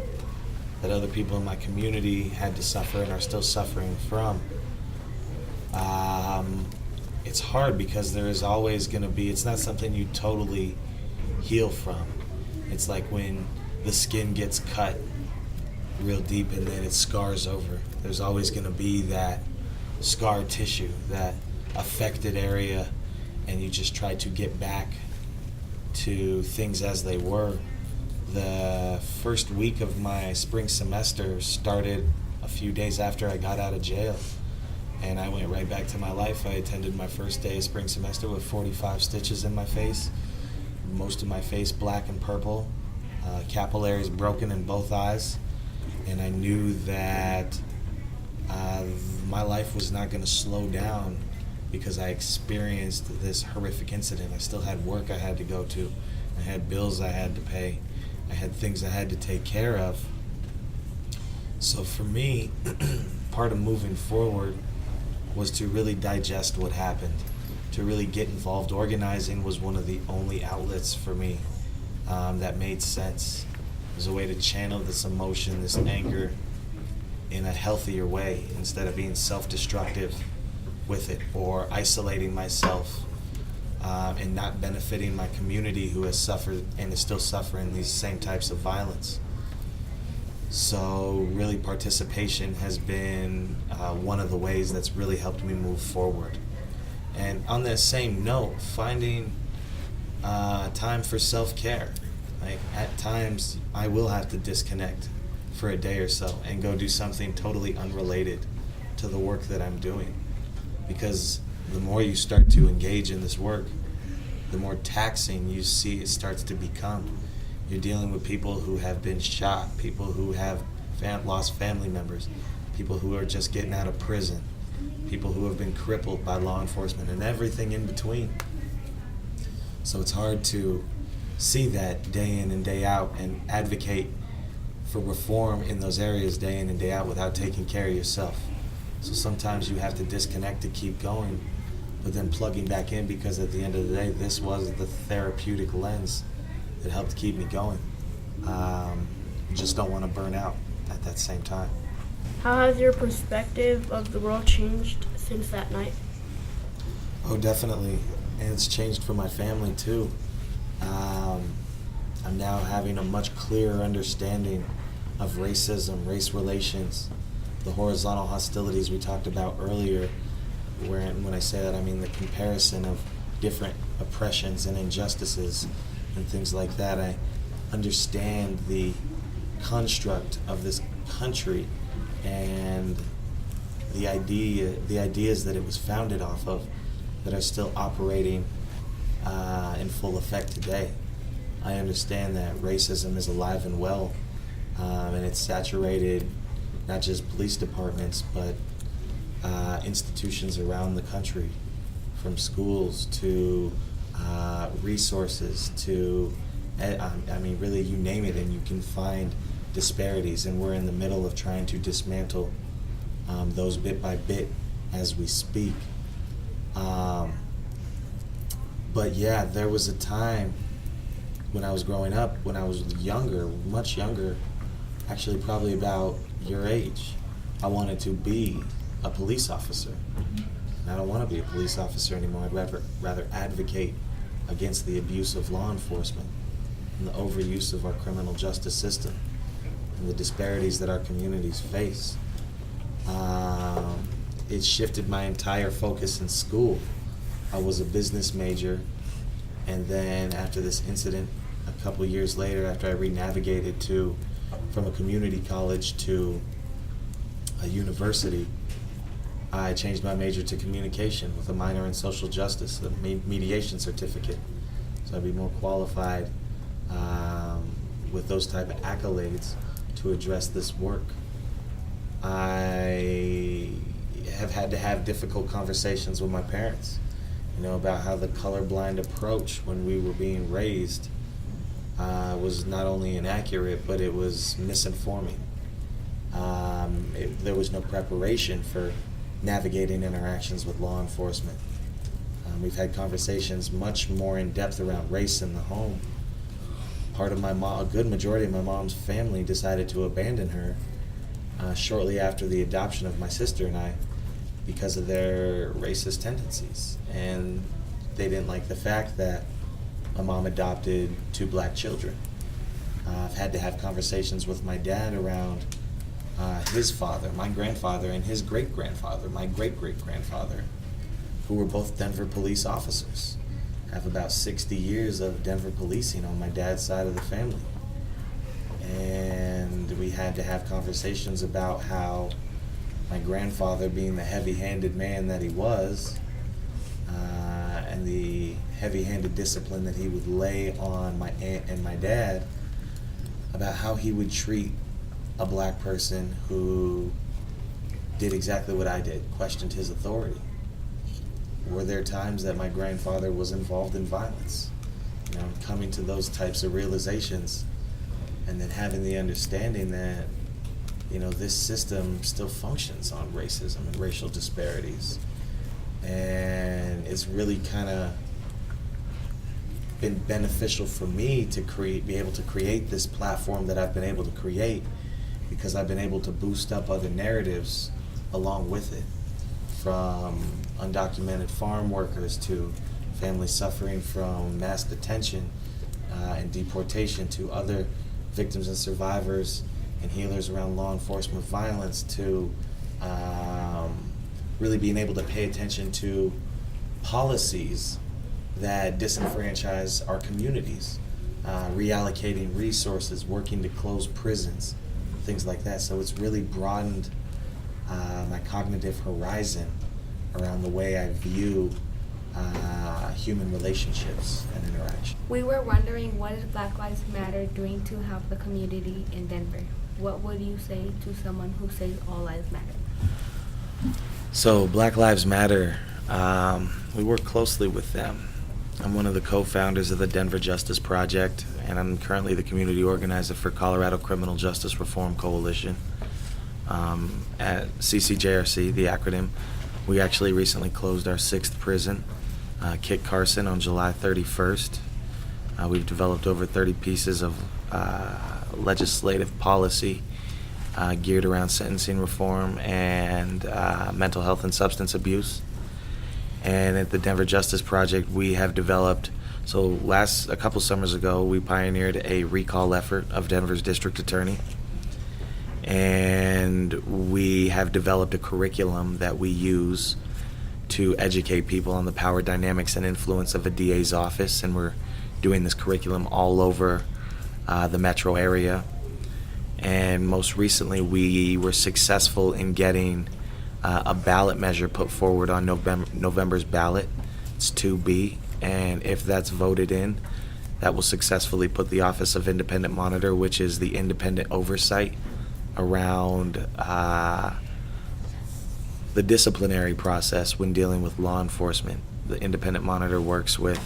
that other people in my community had to suffer and are still suffering from. It's hard because there is always going to be, it's not something you totally heal from. It's like when the skin gets cut real deep and then it scars over. There's always going to be that scar tissue, that affected area, and you just try to get back to things as they were. The first week of my spring semester started a few days after I got out of jail, and I went right back to my life. I attended my first day of spring semester with 45 stitches in my face, most of my face black and purple, capillaries broken in both eyes, and I knew that my life was not going to slow down because I experienced this horrific incident. I still had work I had to go to. I had bills I had to pay. I had things I had to take care of. So for me, part of moving forward was to really digest what happened, to really get involved. Organizing was one of the only outlets for me that made sense. It was a way to channel this emotion, this anger, in a healthier way instead of being self-destructive with it or isolating myself and not benefiting my community who has suffered and is still suffering these same types of violence. So really participation has been one of the ways that's really helped me move forward. And on that same note, finding time for self-care. Like at times I will have to disconnect for a day or so and go do something totally unrelated to the work that I'm doing. Because the more you start to engage in this work, the more taxing you see it starts to become. You're dealing with people who have been shot, people who have lost family members, people who are just getting out of prison, people who have been crippled by law enforcement, and everything in between. So it's hard to see that day in and day out and advocate for reform in those areas day in and day out without taking care of yourself. So sometimes you have to disconnect to keep going, but then plugging back in, because at the end of the day, this was the therapeutic lens that helped keep me going. Just don't want to burn out at that same time.
How has your perspective of the world changed since that night?
Oh, definitely. And it's changed for my family too. I'm now having a much clearer understanding of racism, race relations, the horizontal hostilities we talked about earlier, where when I say that, I mean the comparison of different oppressions and injustices and things like that. I understand the construct of this country and the ideas that it was founded off of that are still operating in full effect today. I understand that racism is alive and well, and it's saturated not just police departments, but institutions around the country, from schools to resources to, I mean, really, you name it, and you can find disparities. And we're in the middle of trying to dismantle those bit by bit as we speak. But yeah, there was a time when I was growing up, when I was younger, much younger, actually probably about your age, I wanted to be a police officer. And I don't want to be a police officer anymore. I'd rather advocate against the abuse of law enforcement and the overuse of our criminal justice system and the disparities that our communities face. It shifted my entire focus in school. I was a business major, and then after this incident, a couple years later, after I re-navigated from a community college to a university, I changed my major to communication with a minor in social justice, a mediation certificate, so I'd be more qualified with those type of accolades to address this work. I have had to have difficult conversations with my parents, about how the colorblind approach when we were being raised was not only inaccurate, but it was misinforming. There was no preparation for navigating interactions with law enforcement. We've had conversations much more in depth around race in the home. A good majority of my mom's family decided to abandon her shortly after the adoption of my sister and I because of their racist tendencies. And they didn't like the fact that my mom adopted 2 black children. I've had to have conversations with my dad around his father, my grandfather, and his great-grandfather, my great-great-grandfather, who were both Denver police officers. I have about 60 years of Denver policing on my dad's side of the family. And we had to have conversations about how my grandfather, being the heavy-handed man that he was, and the heavy-handed discipline that he would lay on my aunt and my dad, about how he would treat a black person who did exactly what I did, questioned his authority. Were there times that my grandfather was involved in violence? Coming to those types of realizations, and then having the understanding that, this system still functions on racism and racial disparities. And it's really kind of been beneficial for me to be able to create this platform that I've been able to create, because I've been able to boost up other narratives along with it, from undocumented farm workers to families suffering from mass detention and deportation, to other victims and survivors and healers around law enforcement violence, to really being able to pay attention to policies that disenfranchise our communities, reallocating resources, working to close prisons, things like that. So it's really broadened my cognitive horizon around the way I view human relationships and interaction.
We were wondering, what is Black Lives Matter doing to help the community in Denver? What would you say to someone who says all lives matter?
So Black Lives Matter, we work closely with them. I'm one of the co-founders of the Denver Justice Project, and I'm currently the community organizer for Colorado Criminal Justice Reform Coalition. At CCJRC, the acronym, we actually recently closed our 6th prison, Kit Carson, on July 31st. We've developed over 30 pieces of legislative policy geared around sentencing reform and mental health and substance abuse. And at the Denver Justice Project, we have developed, a couple summers ago, we pioneered a recall effort of Denver's district attorney. And we have developed a curriculum that we use to educate people on the power dynamics and influence of a DA's office. And we're doing this curriculum all over the metro area. And most recently, we were successful in getting a ballot measure put forward on November's ballot. It's 2B, and if that's voted in, that will successfully put the Office of Independent Monitor, which is the independent oversight around the disciplinary process when dealing with law enforcement. The independent monitor works with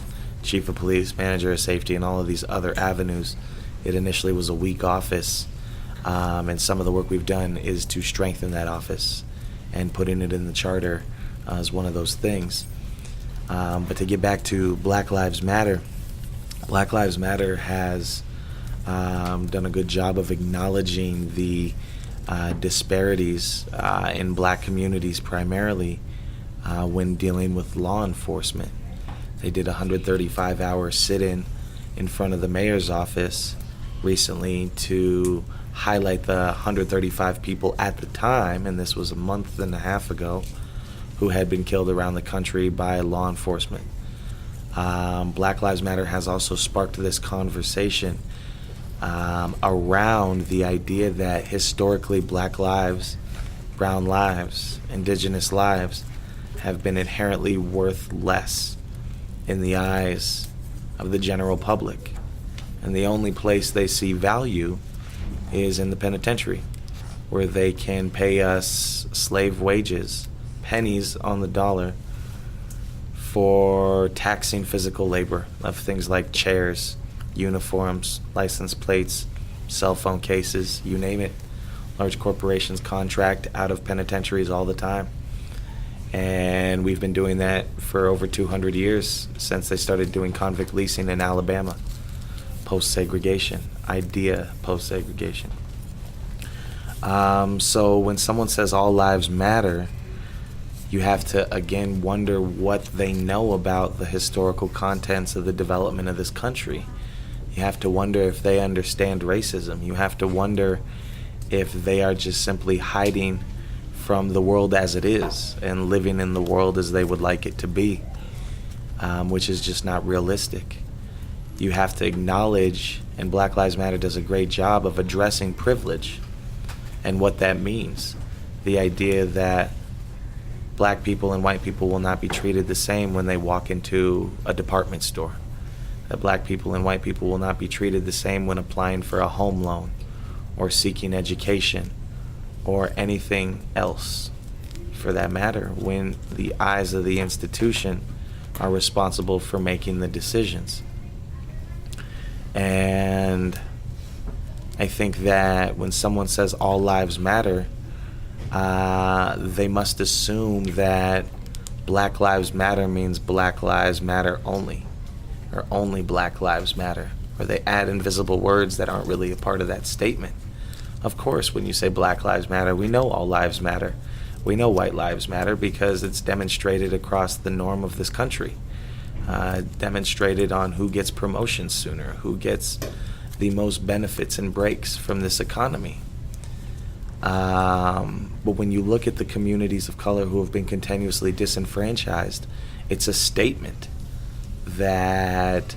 chief of police, manager of safety, and all of these other avenues. It initially was a weak office, and some of the work we've done is to strengthen that office and putting it in the charter is one of those things. But to get back to Black Lives Matter, Black Lives Matter has done a good job of acknowledging the disparities in black communities primarily when dealing with law enforcement. They did a 135-hour sit-in in front of the mayor's office recently to highlight the 135 people at the time, and this was a month and a half ago, who had been killed around the country by law enforcement. Black Lives Matter has also sparked this conversation around the idea that historically black lives, brown lives, indigenous lives have been inherently worth less in the eyes of the general public. And the only place they see value is in the penitentiary, where they can pay us slave wages, pennies on the dollar, for taxing physical labor of things like chairs, uniforms, license plates, cell phone cases, you name it. Large corporations contract out of penitentiaries all the time. And we've been doing that for over 200 years since they started doing convict leasing in Alabama. Post-segregation, idea post-segregation. So when someone says all lives matter, you have to again wonder what they know about the historical contents of the development of this country. You have to wonder if they understand racism. You have to wonder if they are just simply hiding from the world as it is and living in the world as they would like it to be, which is just not realistic. You have to acknowledge, and Black Lives Matter does a great job of addressing privilege and what that means. The idea that black people and white people will not be treated the same when they walk into a department store. That black people and white people will not be treated the same when applying for a home loan or seeking education or anything else for that matter, when the eyes of the institution are responsible for making the decisions. And I think that when someone says all lives matter, they must assume that Black Lives Matter means Black Lives Matter only, or only Black Lives Matter, or they add invisible words that aren't really a part of that statement. Of course, when you say Black Lives Matter, we know all lives matter. We know white lives matter because it's demonstrated across the norm of this country. Demonstrated on who gets promotions sooner, who gets the most benefits and breaks from this economy. But when you look at the communities of color who have been continuously disenfranchised, it's a statement that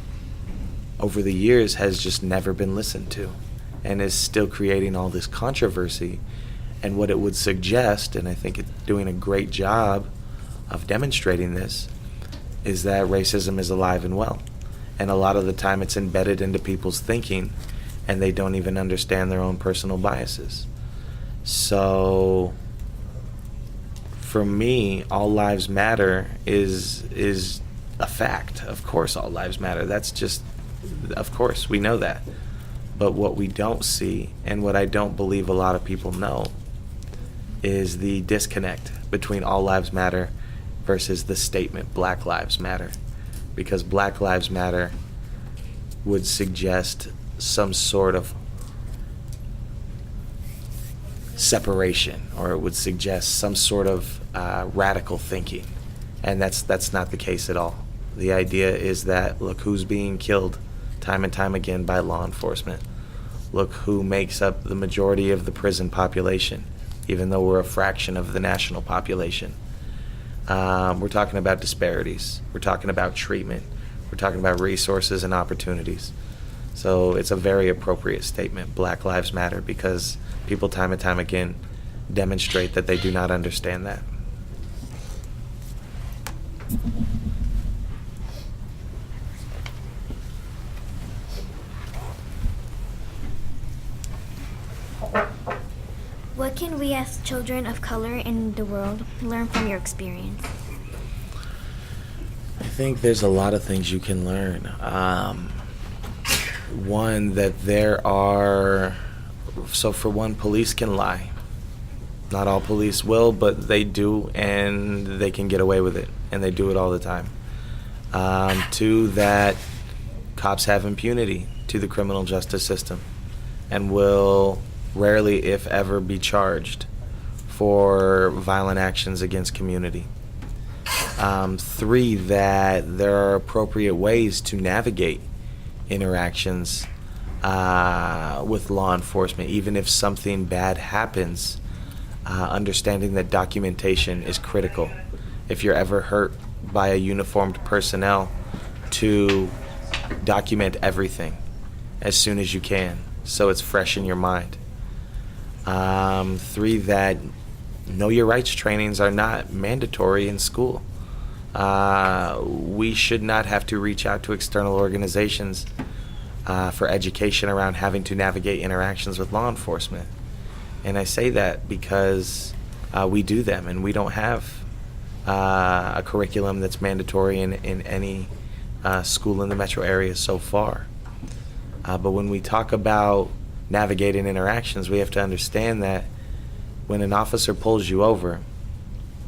over the years has just never been listened to and is still creating all this controversy. And what it would suggest, and I think it's doing a great job of demonstrating this, is that racism is alive and well. And a lot of the time it's embedded into people's thinking and they don't even understand their own personal biases. So for me, all lives matter is a fact. Of course all lives matter. That's just, of course, we know that. But what we don't see, and what I don't believe a lot of people know, is the disconnect between all lives matter versus the statement Black Lives Matter. Because Black Lives Matter would suggest some sort of separation, or it would suggest some sort of radical thinking. And that's not the case at all. The idea is that, look who's being killed time and time again by law enforcement. Look who makes up the majority of the prison population, even though we're a fraction of the national population. We're talking about disparities. We're talking about treatment. We're talking about resources and opportunities. So it's a very appropriate statement, Black Lives Matter, because people time and time again demonstrate that they do not understand that.
What can we as children of color in the world learn from your experience?
I think there's a lot of things you can learn. One, that for one, police can lie. Not all police will, but they do, and they can get away with it, and they do it all the time. Two, that cops have impunity to the criminal justice system and will rarely, if ever, be charged for violent actions against community. Three, that there are appropriate ways to navigate interactions with law enforcement. Even if something bad happens, understanding that documentation is critical. If you're ever hurt by a uniformed personnel, to document everything as soon as you can so it's fresh in your mind. Three, that know your rights trainings are not mandatory in school. We should not have to reach out to external organizations for education around having to navigate interactions with law enforcement. And I say that because we do them, and we don't have a curriculum that's mandatory in any school in the metro area so far. But when we talk about navigating interactions, we have to understand that when an officer pulls you over,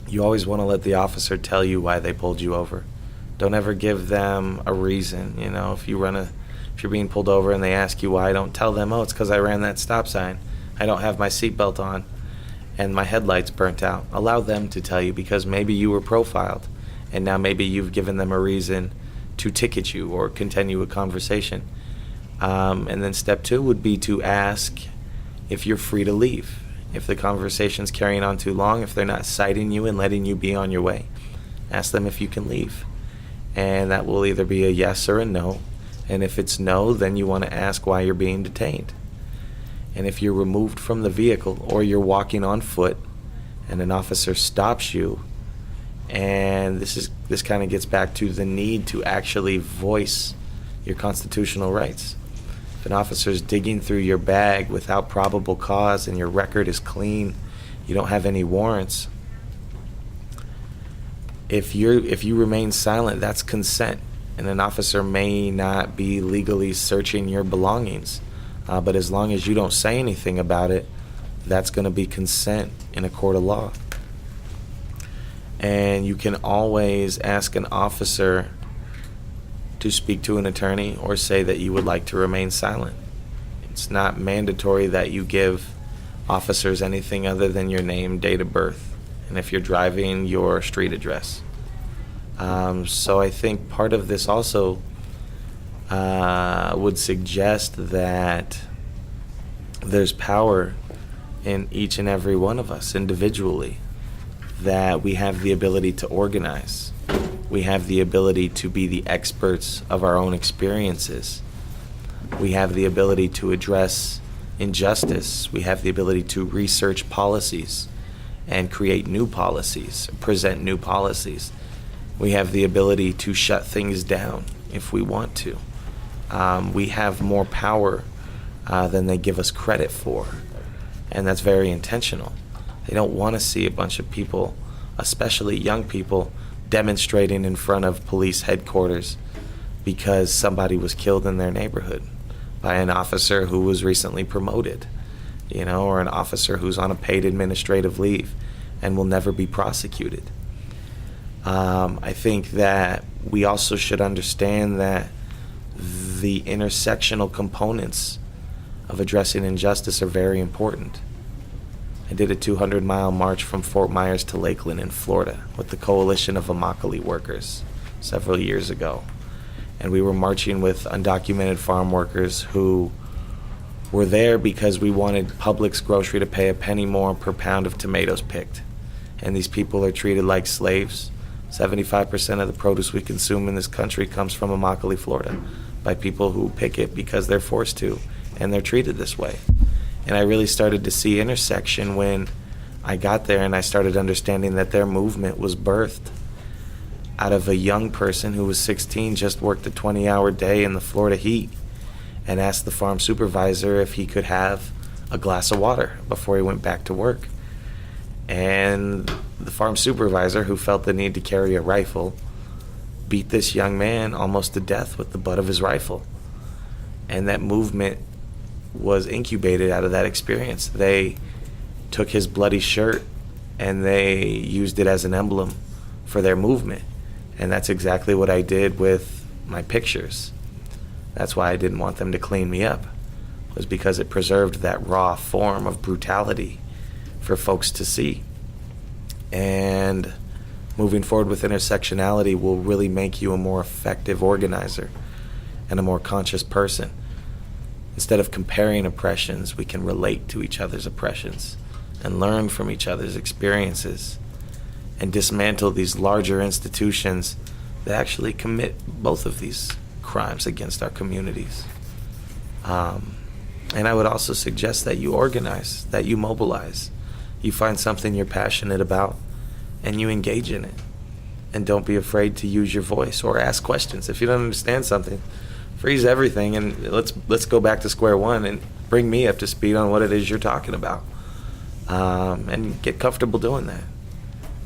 you always want to let the officer tell you why they pulled you over. Don't ever give them a reason. You know, if you're being pulled over and they ask you why, don't tell them, oh, it's because I ran that stop sign. I don't have my seatbelt on and my headlights burnt out. Allow them to tell you, because maybe you were profiled and now maybe you've given them a reason to ticket you or continue a conversation. And then step two would be to ask if you're free to leave. If the conversation's carrying on too long, if they're not citing you and letting you be on your way, ask them if you can leave. And that will either be a yes or a no. And if it's no, then you want to ask why you're being detained. And if you're removed from the vehicle or you're walking on foot and an officer stops you, and this kind of gets back to the need to actually voice your constitutional rights. If an officer's digging through your bag without probable cause and your record is clean, you don't have any warrants, if you remain silent, that's consent. And an officer may not be legally searching your belongings, but as long as you don't say anything about it, that's going to be consent in a court of law. And you can always ask an officer to speak to an attorney or say that you would like to remain silent. It's not mandatory that you give officers anything other than your name, date of birth, and if you're driving, your street address. So I think part of this also would suggest that there's power in each and every one of us individually, that we have the ability to organize. We have the ability to be the experts of our own experiences. We have the ability to address injustice. We have the ability to research policies and create new policies, present new policies. We have the ability to shut things down if we want to. We have more power than they give us credit for, and that's very intentional. They don't want to see a bunch of people, especially young people, demonstrating in front of police headquarters because somebody was killed in their neighborhood by an officer who was recently promoted, or an officer who's on a paid administrative leave and will never be prosecuted. I think that we also should understand that the intersectional components of addressing injustice are very important. I did a 200-mile march from Fort Myers to Lakeland in Florida with the Coalition of Immokalee Workers several years ago. And we were marching with undocumented farm workers who were there because we wanted Publix grocery to pay a penny more per pound of tomatoes picked. And these people are treated like slaves. 75% of the produce we consume in this country comes from Immokalee, Florida, by people who pick it because they're forced to, and they're treated this way. And I really started to see intersection when I got there, and I started understanding that their movement was birthed out of a young person who was 16, just worked a 20-hour day in the Florida heat, and asked the farm supervisor if he could have a glass of water before he went back to work. And the farm supervisor, who felt the need to carry a rifle, beat this young man almost to death with the butt of his rifle. And that movement was incubated out of that experience. They took his bloody shirt and they used it as an emblem for their movement. And that's exactly what I did with my pictures. That's why I didn't want them to clean me up, was because it preserved that raw form of brutality for folks to see. And moving forward with intersectionality will really make you a more effective organizer and a more conscious person. Instead of comparing oppressions, we can relate to each other's oppressions and learn from each other's experiences and dismantle these larger institutions that actually commit both of these crimes against our communities. And I would also suggest that you organize, that you mobilize. You find something you're passionate about and you engage in it. And don't be afraid to use your voice or ask questions. If you don't understand something, freeze everything and let's go back to square one and bring me up to speed on what it is you're talking about. And get comfortable doing that.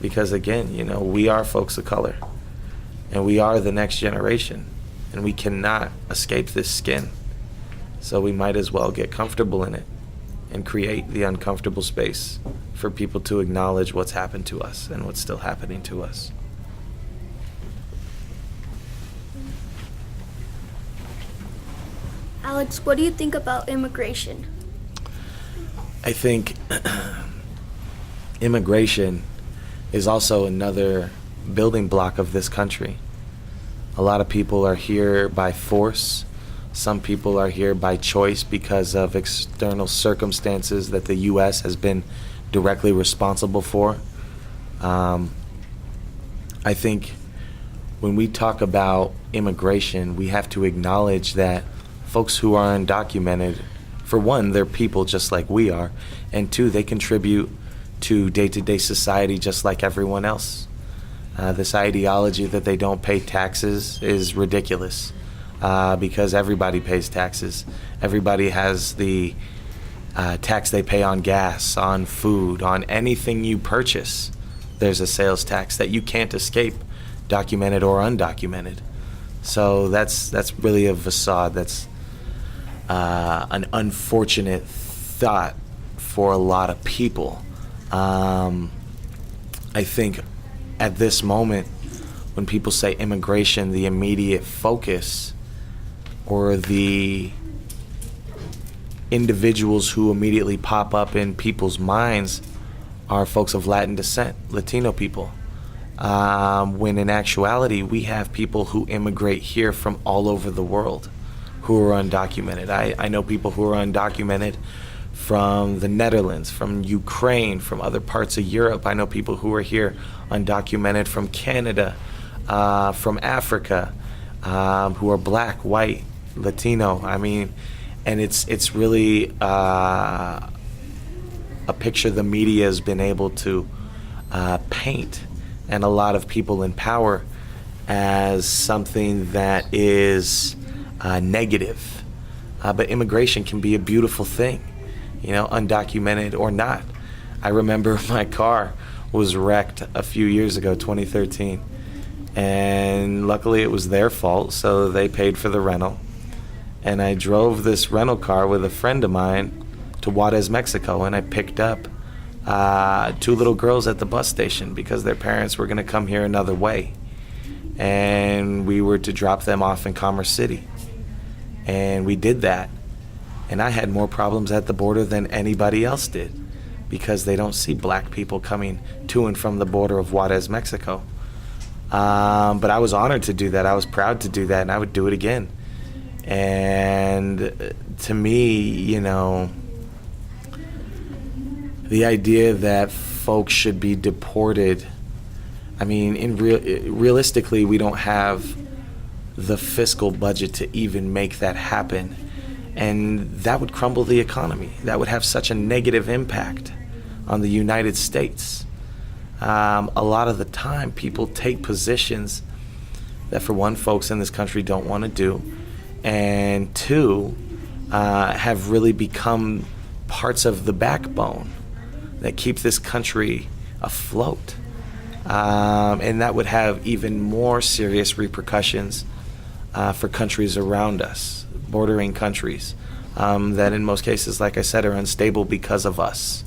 Because again, we are folks of color and we are the next generation and we cannot escape this skin. So we might as well get comfortable in it and create the uncomfortable space for people to acknowledge what's happened to us and what's still happening to us.
Alex, what do you think about immigration?
I think immigration is also another building block of this country. A lot of people are here by force. Some people are here by choice because of external circumstances that the U.S. has been directly responsible for. I think when we talk about immigration, we have to acknowledge that folks who are undocumented, for one, they're people just like we are, and two, they contribute to day-to-day society just like everyone else. This ideology that they don't pay taxes is ridiculous because everybody pays taxes. Everybody has the tax they pay on gas, on food, on anything you purchase. There's a sales tax that you can't escape, documented or undocumented. So that's really a facade. That's an unfortunate thought for a lot of people. I think at this moment, when people say immigration, the immediate focus or the individuals who immediately pop up in people's minds are folks of Latin descent, Latino people. When in actuality, we have people who immigrate here from all over the world who are undocumented. I know people who are undocumented from the Netherlands, from Ukraine, from other parts of Europe. I know people who are here undocumented from Canada, from Africa, who are black, white, Latino. And it's really a picture the media has been able to paint, and a lot of people in power, as something that is negative. But immigration can be a beautiful thing, undocumented or not. I remember my car was wrecked a few years ago, 2013, and luckily it was their fault, so they paid for the rental. And I drove this rental car with a friend of mine to Juarez, Mexico, and I picked up 2 little girls at the bus station because their parents were going to come here another way. And we were to drop them off in Commerce City. And we did that. And I had more problems at the border than anybody else did because they don't see black people coming to and from the border of Juarez, Mexico. But I was honored to do that. I was proud to do that, and I would do it again. And to me, the idea that folks should be deported, realistically, we don't have the fiscal budget to even make that happen. And that would crumble the economy. That would have such a negative impact on the United States. A lot of the time, people take positions that, for one, folks in this country don't want to do, and two, have really become parts of the backbone that keep this country afloat. And that would have even more serious repercussions for countries around us, bordering countries, that in most cases, like I said, are unstable because of us,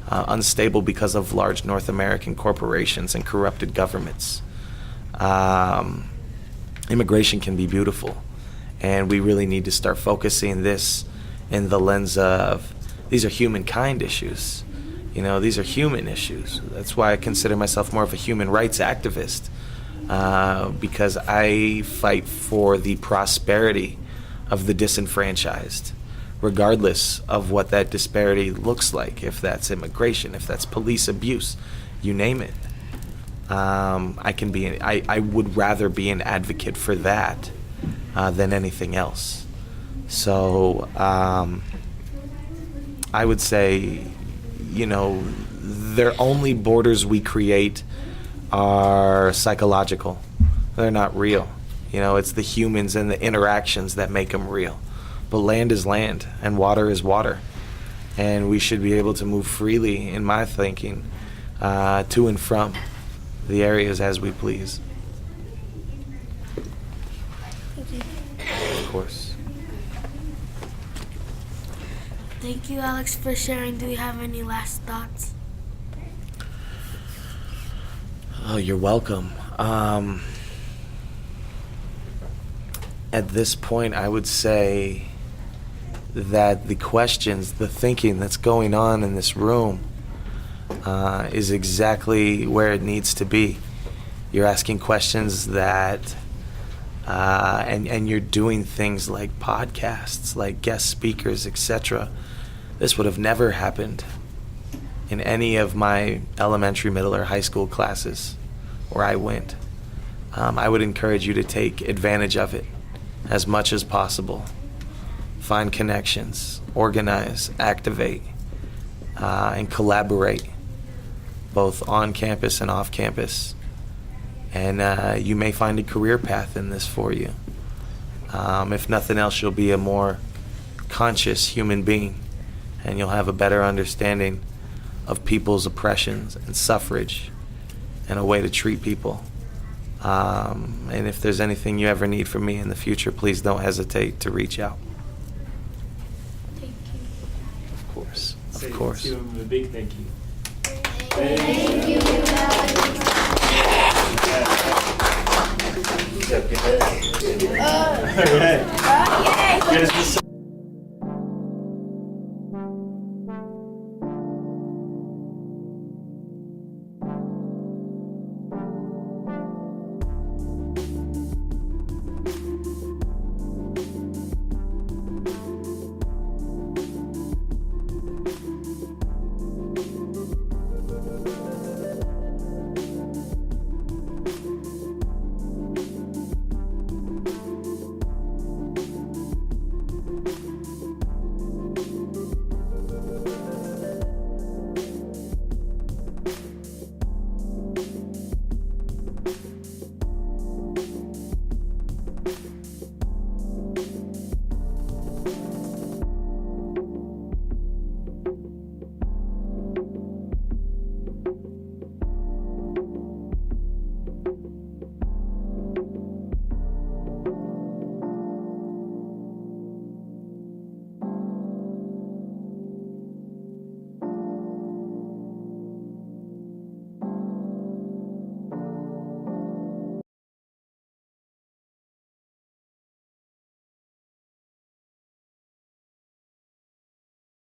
unstable because of large North American corporations and corrupted governments. Immigration can be beautiful, and we really need to start focusing this in the lens of these are humankind issues. You know, these are human issues. That's why I consider myself more of a human rights activist, because I fight for the prosperity of the disenfranchised, regardless of what that disparity looks like, if that's immigration, if that's police abuse, you name it. I would rather be an advocate for that than anything else. So I would say, you know, the only borders we create are psychological. They're not real. You know, it's the humans and the interactions that make them real. But land is land, and water is water. And we should be able to move freely, in my thinking, to and from the areas as we please. Of course.
Thank you, Alex, for sharing. Do you have any last thoughts?
Oh, you're welcome. At this point, I would say that the questions, the thinking that's going on in this room is exactly where it needs to be. You're asking questions that, and you're doing things like podcasts, like guest speakers, etc. This would have never happened in any of my elementary, middle, or high school classes where I went. I would encourage you to take advantage of it as much as possible. Find connections, organize, activate, and collaborate, both on campus and off campus. And you may find a career path in this for you. If nothing else, you'll be a more conscious human being, and you'll have a better understanding of people's oppressions and suffrage and a way to treat people. And if there's anything you ever need from me in the future, please don't hesitate to reach out.
Thank you.
Of course.
Say
Of course.
to him a big thank you.
Thank you, Alex.
All right. Yes,